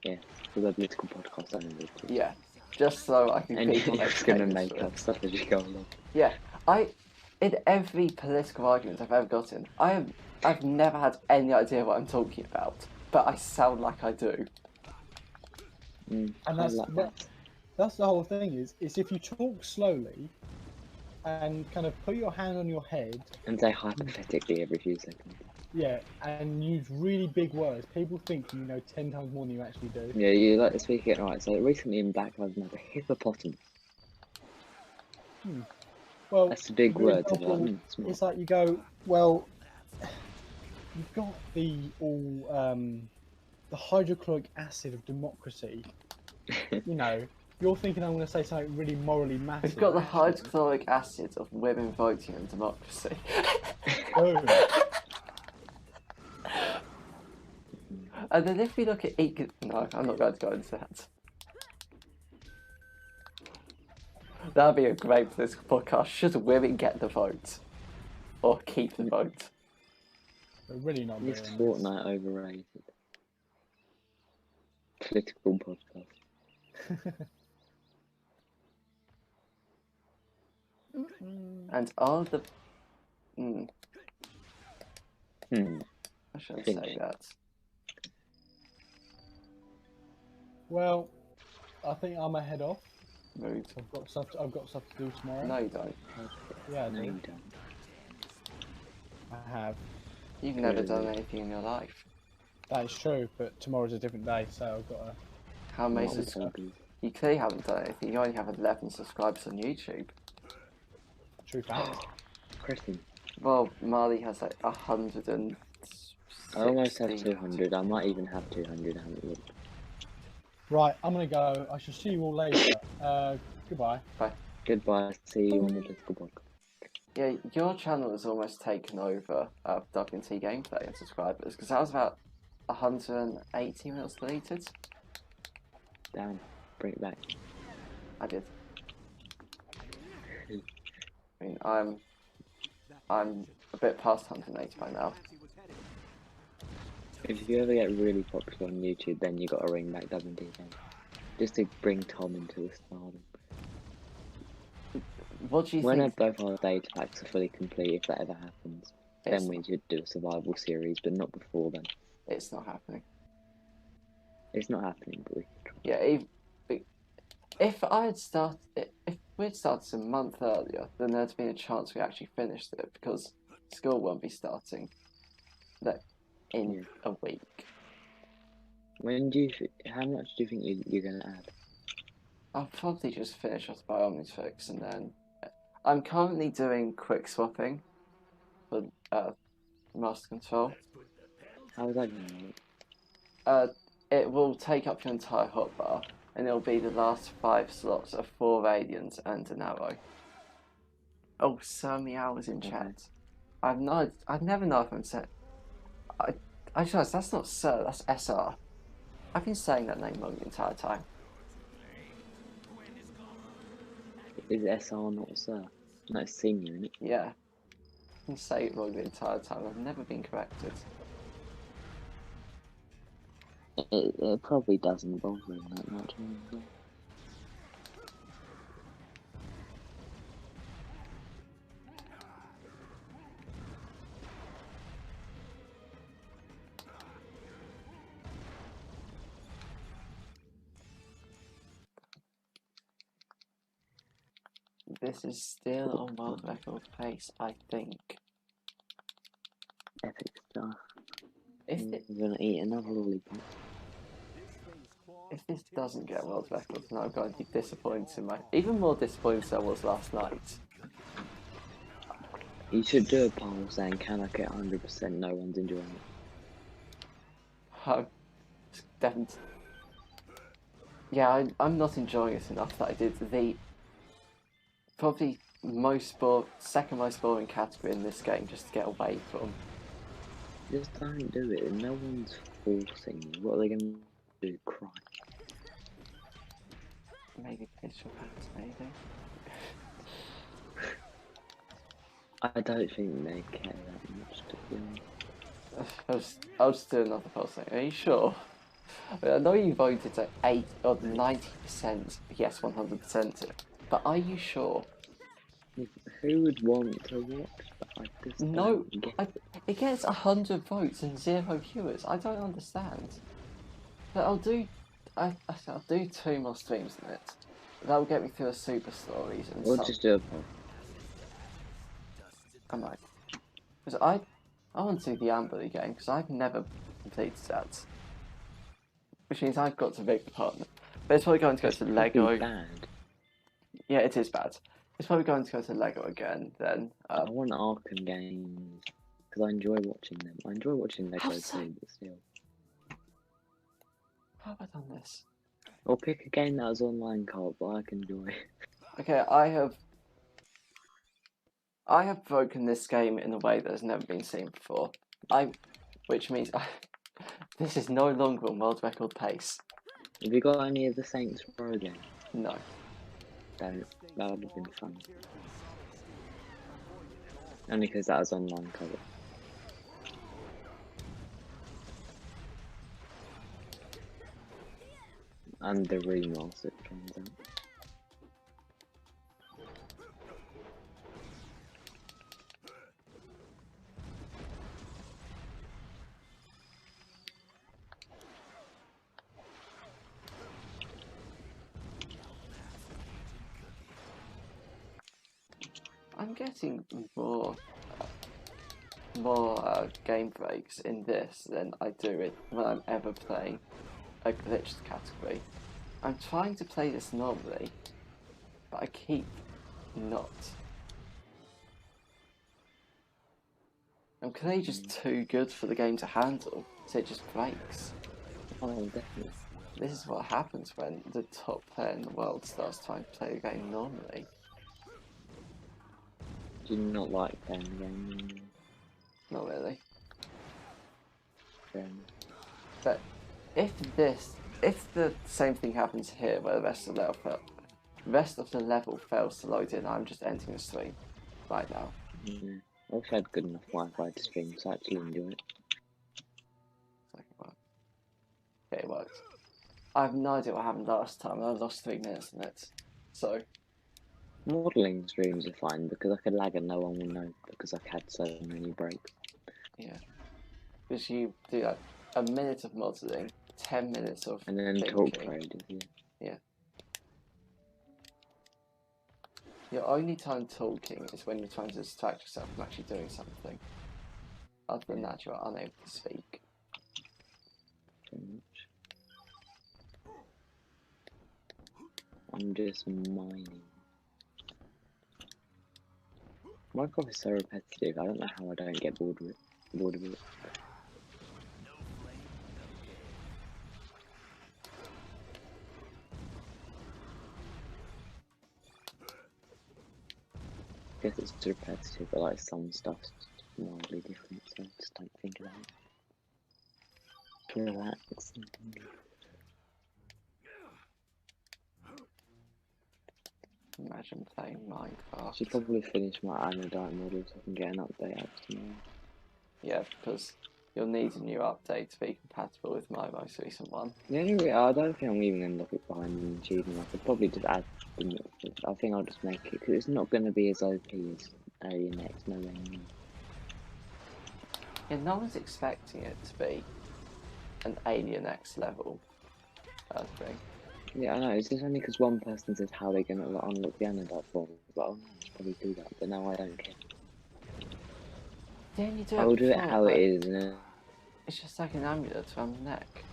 Yeah, for the political podcast I know it. Yeah. Just so I can And keep you're on just going to educated make for up it. stuff as you go along. Yeah. In every political argument I've ever gotten, I've never had any idea what I'm talking about, but I sound like I do. And I like that. that's the whole thing is if you talk slowly and kind of put your hand on your head, And say hypothetically every few seconds. yeah, and use really big words, people think you know 10 times more than you actually do. Yeah, you like to speak it right. So recently in Black Lives Matter, hippopotamus. Well, That's a big for word. example, Smart. it's like you go, well, you've got the hydrochloric acid of democracy. You know, you're thinking I'm going to say something really morally massive. We've got the hydrochloric acid of women voting and democracy. Boom. And then if we look at no, I'm not going to go into that. That'd be a great political podcast. Should women get the vote? Or keep the vote? We're really not doing Is this. Fortnite overrated? Political podcast. And are the... I shouldn't say Finish. that. Well, I think I'm head off. Rude. I've got stuff to do tomorrow. No, you don't. Yeah, I No, do. you don't. I have. You've never Really? done anything in your life. That is true, but tomorrow's a different day, so I've got to. How many Not subscribers? hobbies. You clearly haven't done anything. You only have 11 subscribers on YouTube. True fact. Kristen, Well, Marley has like 160. I almost have 200. I might even have 200. I haven't looked. Right, I'm gonna go. I shall see you all later. Goodbye. Goodbye. See you on the political podcast. Yeah, your channel has almost taken over WNT Gameplay and subscribers because that was about 180 minutes deleted. Damn. Bring it back. I did. I mean, I'm a bit past 180 by now. If you ever get really popular on YouTube, then you got to ring back WD again. Just to bring Tom into the stardom. What do you When think? both our data packs are fully complete, if that ever happens, It's then we should do a survival series, but not before then. It's not happening. It's not happening, but we can try. Yeah, if we'd started a month earlier, then there'd been a chance we actually finished it because school won't be starting in a week. When do you? How much do you think you're gonna add? I'll probably just finish off Biomics Fix and then I'm currently doing quick swapping for Master Control. How is that gonna work? It will take up your entire hotbar and it'll be the last 5 slots of 4 radians and an arrow. Oh, so many hours in chat. I've never known if I'm saying. I just realised that's not Sir, that's SR. I've been saying that name wrong the entire time. Is SR not Sir? No, it's Senior, isn't it? Yeah. I've been saying it wrong the entire time. I've never been corrected. It probably doesn't bother him that much. This is still on world record pace, I think. If I'm it, gonna eat another lollipop. if this doesn't get world record, then I'm going to be disappointed. Even more disappointed than I was last night. You should do a poll saying, can I get 100%? No one's enjoying it. Definitely. Yeah, I'm not enjoying it enough that I did the probably second most boring category in this game just to get away from. Just don't do it. No one's forcing you. What are they gonna do? Cry? Maybe pistol pants, maybe. I don't think they care that much, to be honest. I'll just do another poll saying, are you sure? I know you voted at 8 or 90% yes, 100%, but are you sure? Who would want to watch that? I just No, don't get it. it gets 100 votes and 0 viewers. I don't understand. But I'll do 2 more streams in it. That will get me through a super stories and Or some. just do a poll. I might. Because I want to do the Amberley game because I've never completed that. Which means I've got to beg the partner. But it's probably going to go to Lego. Bad. Yeah, it is bad. It's probably going to go to Lego again then. I want Arkham games because I enjoy watching them. I enjoy watching Lego too, but still. How have I done this? Or pick a game that was online co-op that I can enjoy. Okay, I have broken this game in a way that has never been seen before. Which means this is no longer on world record pace. Have you got any of the Saints Row games? No. That would have been fun. Only because that was online co-op. And the remaster comes out. I'm getting more game breaks in this than I do when I'm ever playing a glitched category. I'm trying to play this normally, but I keep not. I'm clearly just too good for the game to handle, so it just breaks. Oh, definitely. This is what happens when the top player in the world starts trying to play the game normally. Do you not like playing the game? Not really. Then But if the same thing happens here where the rest of the level fails to load in, I'm just ending the stream right now. yeah. I wish I had good enough Wi-Fi to stream to actually enjoy it. It's like, well, okay, it worked. I have no idea what happened last time. I lost 3 minutes in it. So Modelling streams are fine because I could lag and no one will know because I've had so many breaks. yeah, because you do like a minute of modelling, 10 minutes of And then thinking. talk traders, yeah. Your only time talking is when you're trying to distract yourself from actually doing something. Other than that, you are unable to speak. Pretty much. I'm just mining. Minecraft is so repetitive, I don't know how I don't get bored of it. I guess it's repetitive, but like some stuff's mildly different, so I just don't think about it. Relax. Imagine playing Minecraft. I should probably finish my Anodite model so I can get an update out tomorrow. Yeah, because you'll need a new update to be compatible with my most recent one. Yeah, anyway, I don't think I'm even going to look it behind in achievement. I could probably just add them. I think I'll just make it, because it's not going to be as OP as Alien X, no way near. Yeah, no one's expecting it to be an Alien X level thing. Yeah, I know, it's just only because one person said how they're going to unlock the Anodite form. I was like, oh no, I should probably do that, but now I don't care. Didn't you do I will it do it before, how though? it is, and then It's just like an amulet around the neck.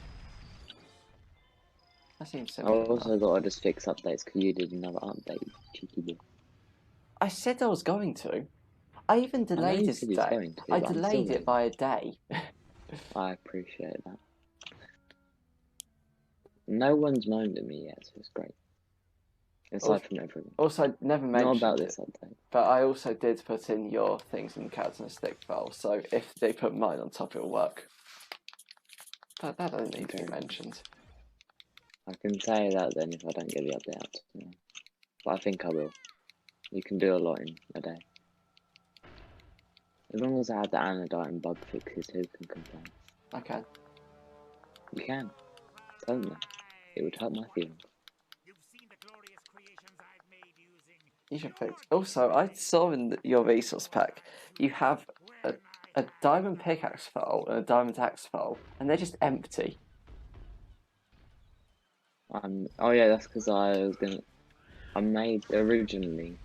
That seems I simple also enough. got to just fix updates because you did another update, cheeky boy. I said I was going to. I even I know delayed you it said a you was day. going to, I but I'm still delayed it waiting. by a day. I appreciate that. No one's moaned at me yet, so it's great. Aside from everyone. Also, I never Not mentioned about it, this update. but I also did put in your things in the cards and stick file, so if they put mine on top, it'll work. But that doesn't need to be Okay. mentioned. I can say that then if I don't get the update out tomorrow. But I think I will. You can do a lot in a day. As long as I have the anodyne and bug fixes, who can complain? I can. You can. Tell them that. It would hurt my feelings. You've seen the glorious creations I've made using. You should fix. Also, I saw in your resource pack, you have a diamond pickaxe file and a diamond axe file, and they're just empty. Oh yeah, that's because I originally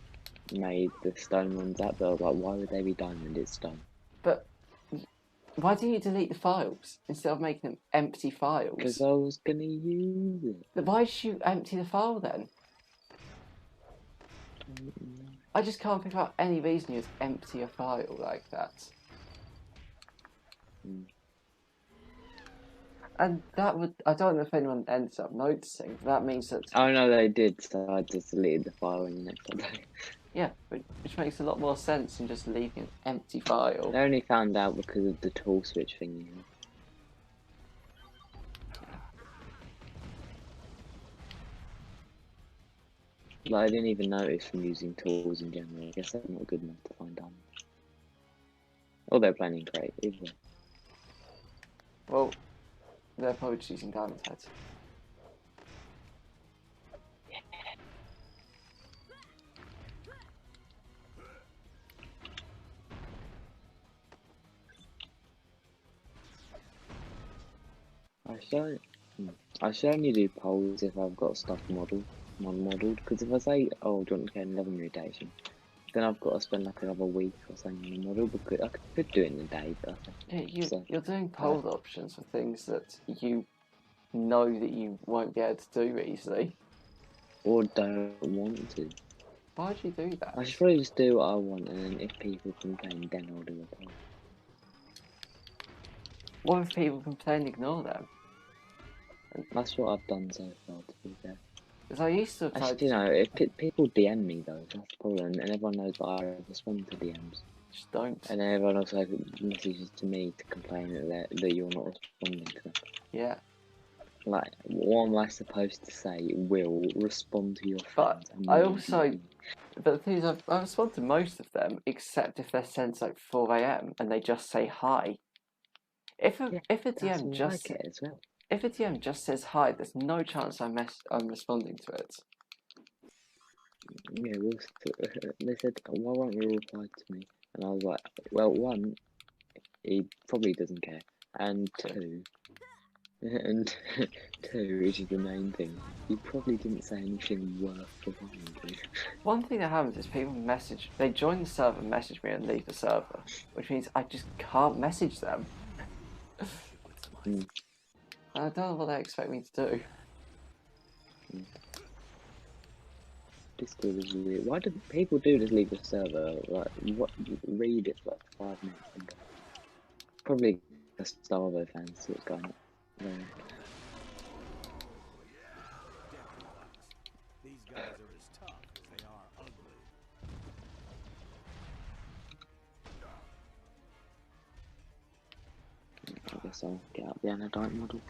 made the stone ones up, but I was like, why would they be diamond? It's stone. But why didn't you delete the files instead of making them empty files? Because I was gonna use it. But why did you empty the file then? I just can't think about any reason you'd empty a file like that. Mm. And that would, I don't know if anyone ends up noticing, but that means that, Oh no, they did, so I just deleted the file in the next update. yeah, which makes a lot more sense than just leaving an empty file. I only found out because of the tool switch thing, you know. Like, I didn't even notice from using tools in general. I guess that's not good enough to find diamonds. Or they're planning great, either way. Well, they're probably just using diamond heads. I should only do polls if I've got stuff modelled, because if I say, oh, do you want to get an 11 rotation, then I've got to spend like another week or something on the model, because I could do it in a day, but I think Yeah, you're doing poll options for things that you know that you won't be able to do easily. or don't want to. Why'd you do that? I should probably just do what I want, and then if people complain, then I'll do a poll. What if people complain, ignore them? That's what I've done so far, to be fair. Because I used to have Actually, you know, if people DM me though, that's the problem, and everyone knows that I respond to DMs. just don't. And then everyone also messages to me to complain that you're not responding to them. Yeah. Like, what am I supposed to say? Will respond to your But friends. And I not also, me? but the thing is, I respond to most of them, except if they're sent like 4 AM and they just say hi. If a That's DM what just I get as well. if a DM just says hi, there's no chance I'm responding to it. Yeah, they said, why won't you reply to me? And I was like, well, one, he probably doesn't care, and two, which is the main thing, he probably didn't say anything worth replying to. One thing that happens is people they join the server, message me, and leave the server, which means I just can't message them. I don't know what they expect me to do. Discord is weird. Why do people do just leave the server? Like, what? Read it for like 5 minutes and go. Probably a Starvo fan see what's going on. Yeah. These guys are as tough as they are ugly. I guess I'll get out the anodyne model.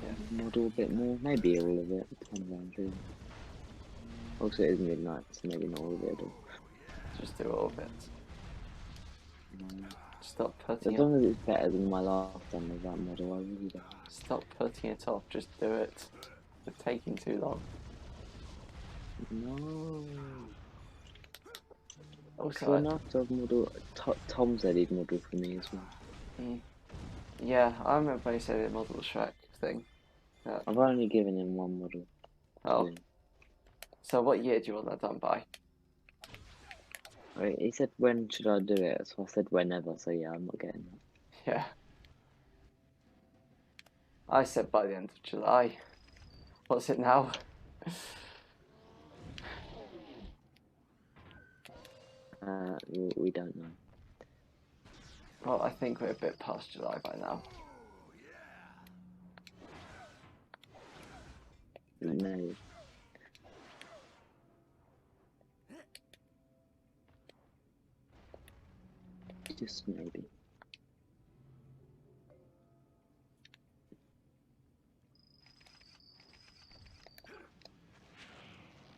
Yeah, model a bit more, maybe all of it. Depends on how. Also, it is midnight, so maybe not all of it at all. Just do all of it. Stop putting As long as it's better than my last one with that model, I really don't. Stop putting it off. Just do it. It's taking too long. No. Also, I've model. Tom said he'd model for me as well. Yeah, I remember when he said it model the Shrek thing. I've only given him one model. Oh. So what year do you want that done by? Right, he said, when should I do it? So I said, whenever, so yeah, I'm not getting that. Yeah. I said by the end of July. What's it now? We don't know. Well, I think we're a bit past July by now. Maybe. Just maybe.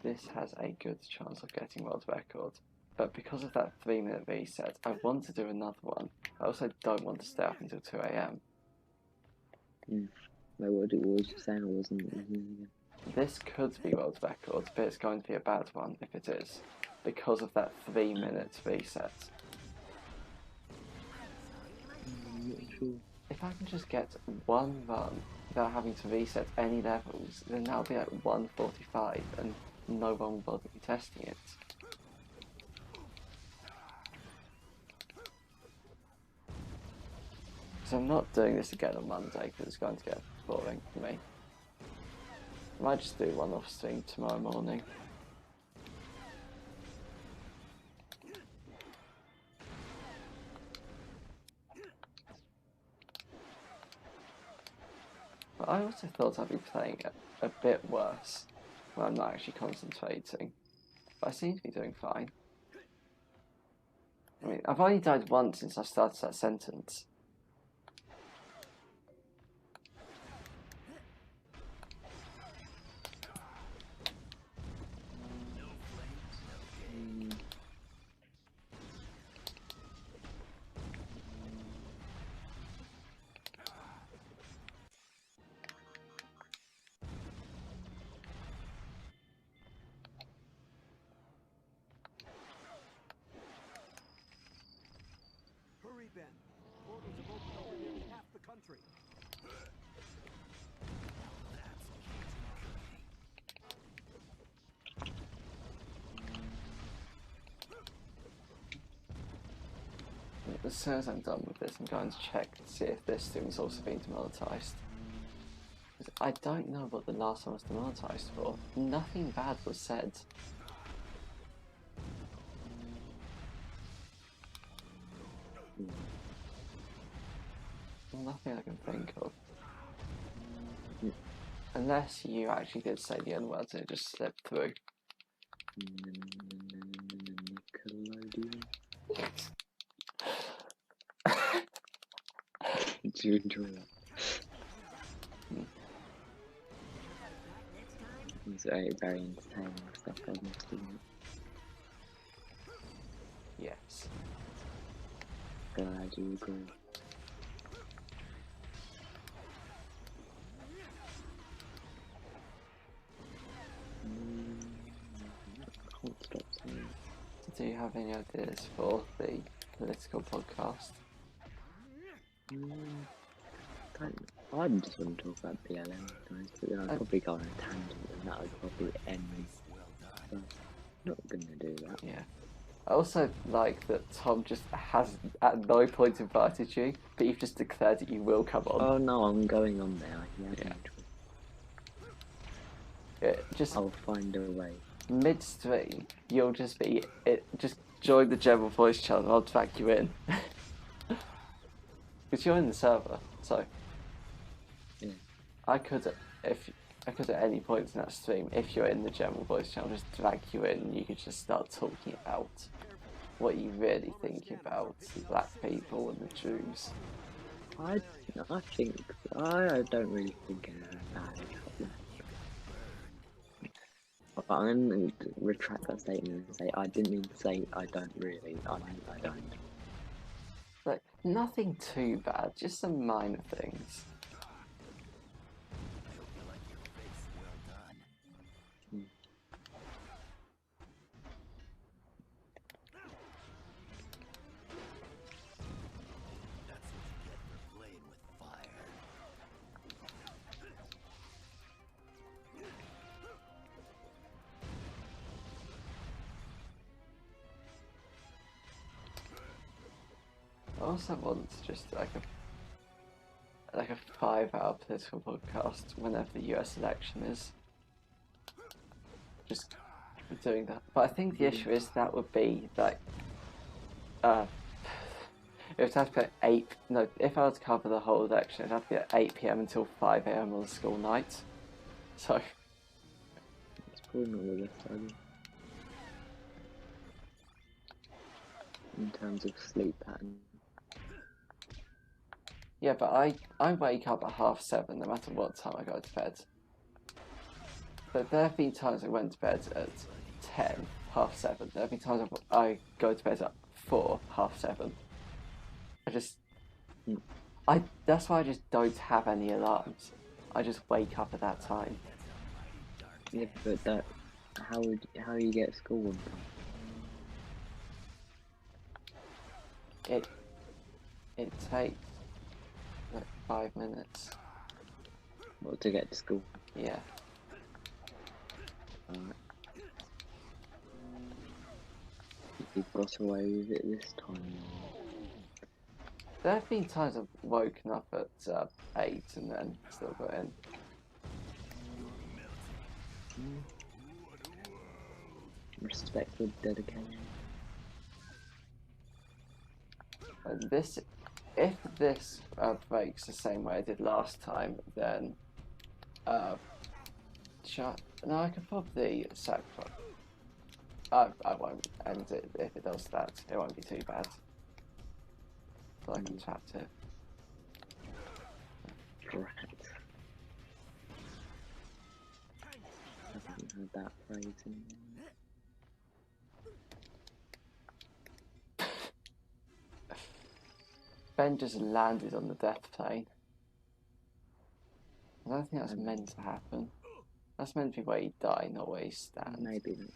This has a good chance of getting world record, but because of that 3-minute reset, I want to do another one. I also don't want to stay up until 2 AM. Wait, what was you saying? I wasn't. This could be world record, but it's going to be a bad one if it is, because of that 3-minute reset. I'm not sure. If I can just get one run without having to reset any levels, then that'll be at 1:45 and no one will bother me testing it. So I'm not doing this again on Monday because it's going to get boring for me. I might just do one off stream tomorrow morning. But I also thought I'd be playing it a bit worse when I'm not actually concentrating. But I seem to be doing fine. I mean, I've only died once since I started that sentence. Hurry, Ben. Portals have opened up in nearly half the country. As soon as I'm done with this, I'm going to check to see if this thing's also been demonetised. I don't know what the last one was demonetised for. Nothing bad was said. Nothing I can think of. Unless you actually did say the N-words and it just slipped through. Nickelodeon. Did you enjoy that? It was very entertaining stuff, I must admit. Yes. Glad you agree. Can't stop saying. Do you have any ideas for the political podcast? I just want to talk about BLM, guys, but then I'd probably go on a tangent and that would probably end me. So, not gonna do that. Yeah. I also like that Tom just has at no point invited you, but you've just declared that you will come on. Oh no, I'm going on there. Yeah, just I'll find a way. mid-stream, you'll just be just join the general voice channel and I'll drag you in. Because you're in the server, so Yeah. I could at any point in that stream, if you're in the general voice channel, just drag you in and you could just start talking about what you really think about black people and the Jews. I think I don't really think anything bad about that. But I'm going to retract that statement and say I didn't mean to say I don't really. I mean I don't. Like, nothing too bad, just some minor things. also want just like a 5-hour political podcast whenever the US election is. Just doing that. But I think the issue is that would be like it would have to be at 8. No, if I were to cover the whole election, it'd have to be at 8 PM until 5 AM on the school night. So It's probably not the best idea. In terms of sleep pattern. yeah, but I wake up at 7:30 no matter what time I go to bed. But there have been times I went to bed at 10, 7:30. There have been times I go to bed at 4, 7:30. That's why I just don't have any alarms. I just wake up at that time. Yeah, but that how you get school on time? It takes like 5 minutes. Well, to get to school. Yeah. Alright. You've got away with it this time. There have been times I've woken up at 8 and then still got in. Respect for dedication. If this breaks the same way I did last time, then no, I could probably sacrifice. I won't end it if it does that. It won't be too bad. So I can chat to. Right. Haven't heard that phrase in Ben just landed on the death plane. I don't think that's meant to happen. That's meant to be where you die, not where you stand. Maybe not.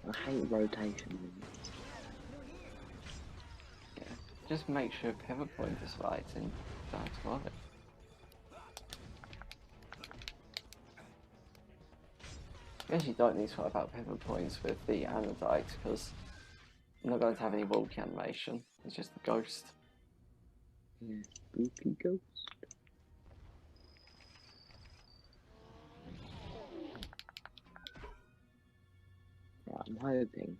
I hate rotation. Yeah. Just make sure pivot point is right and don't worry. I guess you don't need to worry about pivot points with the anodite because I'm not going to have any walkie animation. It's just the ghost. Yeah, spooky ghost. Right, I'm hoping.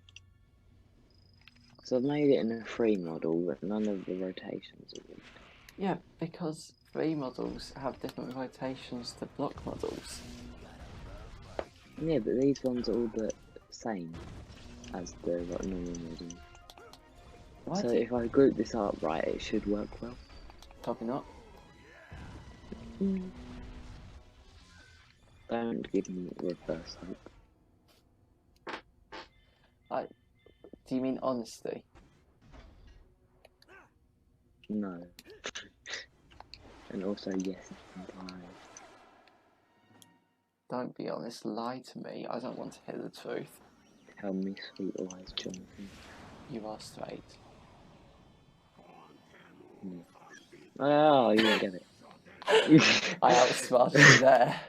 So I've made it in a free model, but none of the rotations are in. Yeah, because free models have different rotations to block models. Yeah, but these ones are all the same as the normal model. Why So do you- if I group this up right, it should work well. Probably not. Don't give me reverse hope. Do you mean honesty? No. And also yes, entirely. Don't be honest, lie to me. I don't want to hear the truth. Tell me sweet lies, Jonathan. You are straight. Oh, you didn't get it. I outsmarted you there.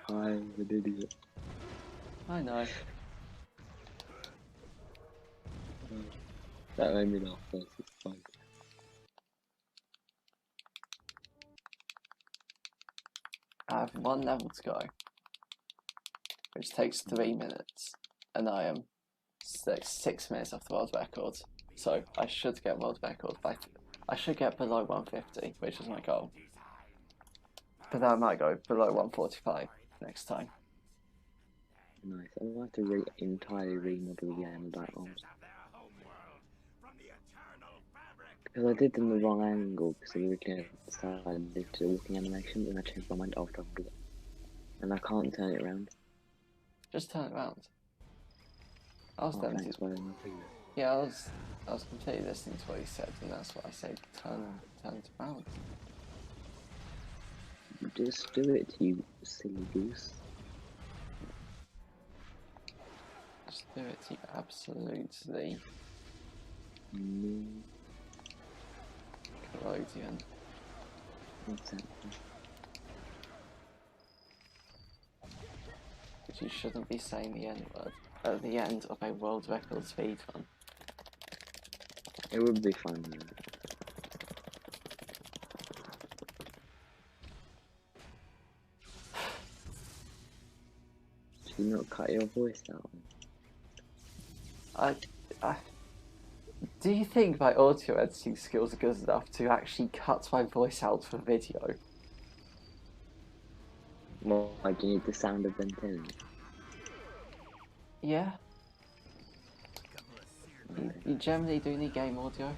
I'm an idiot. I know. That made me laugh first, it's fine. I have 1 level to go, which takes 3 minutes, and I am 6 minutes off the world record. So I should get world record I should get below 150, which is my goal. But then I might go below 145 next time. Nice. I'll have to entirely remodel the anodite arms. Because I did them the wrong angle, because I originally decided to do walking animation, and I changed my mind after I did it. And I can't turn it around. Just turn it around. I was tempted. Thanks, well, Yeah, I was completely listening to what you said, and that's what I said. Turn it around. Just do it, you silly goose. Just do it, you absolutely No. Corodian. Exactly. But you shouldn't be saying the N word at the end of a world record speedrun. It would be fun though. Should you not cut your voice out? I, do you think my audio editing skills are good enough to actually cut my voice out for video? Well, like, do you need the sound of them too? Yeah. You generally do need game audio.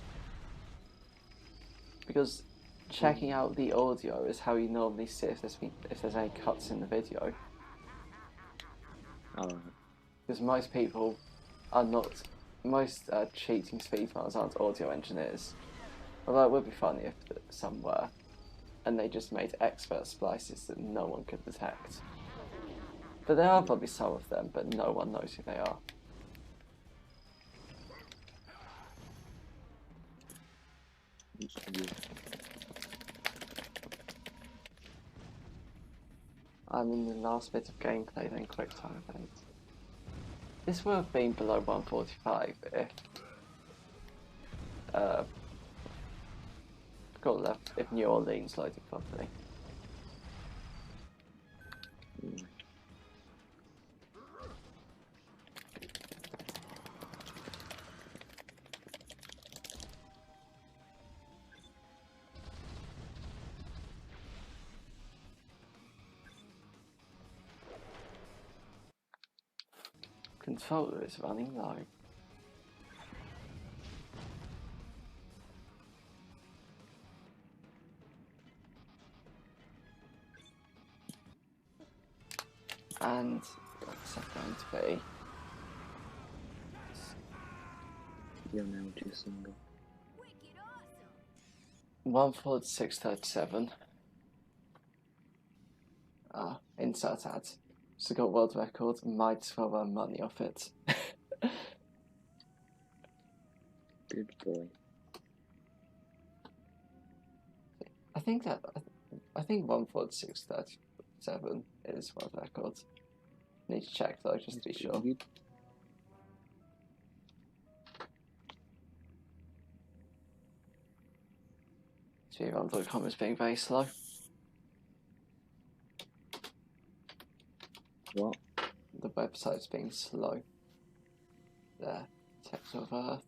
Because checking out the audio is how you normally see if there's any cuts in the video. Alright. Because most people are not, most cheating speedrunners aren't audio engineers. Although it would be funny if some were, and they just made expert splices that no one could detect. But there are probably some of them, but no one knows who they are. Yeah. I'm in the last bit of gameplay, then quick time event. This would have been below 145 if New Orleans loaded properly. Controller is running low. And what's that going to be? You're now just single. Wicked awesome. 146.37. Insert ad. So got world record, might as well earn money off it. Good boy. I think 146.37 is world record. Need to check though, just to be sure. Good. Speedrun.com is being very slow. What? The website's being slow. There. Text of Earth.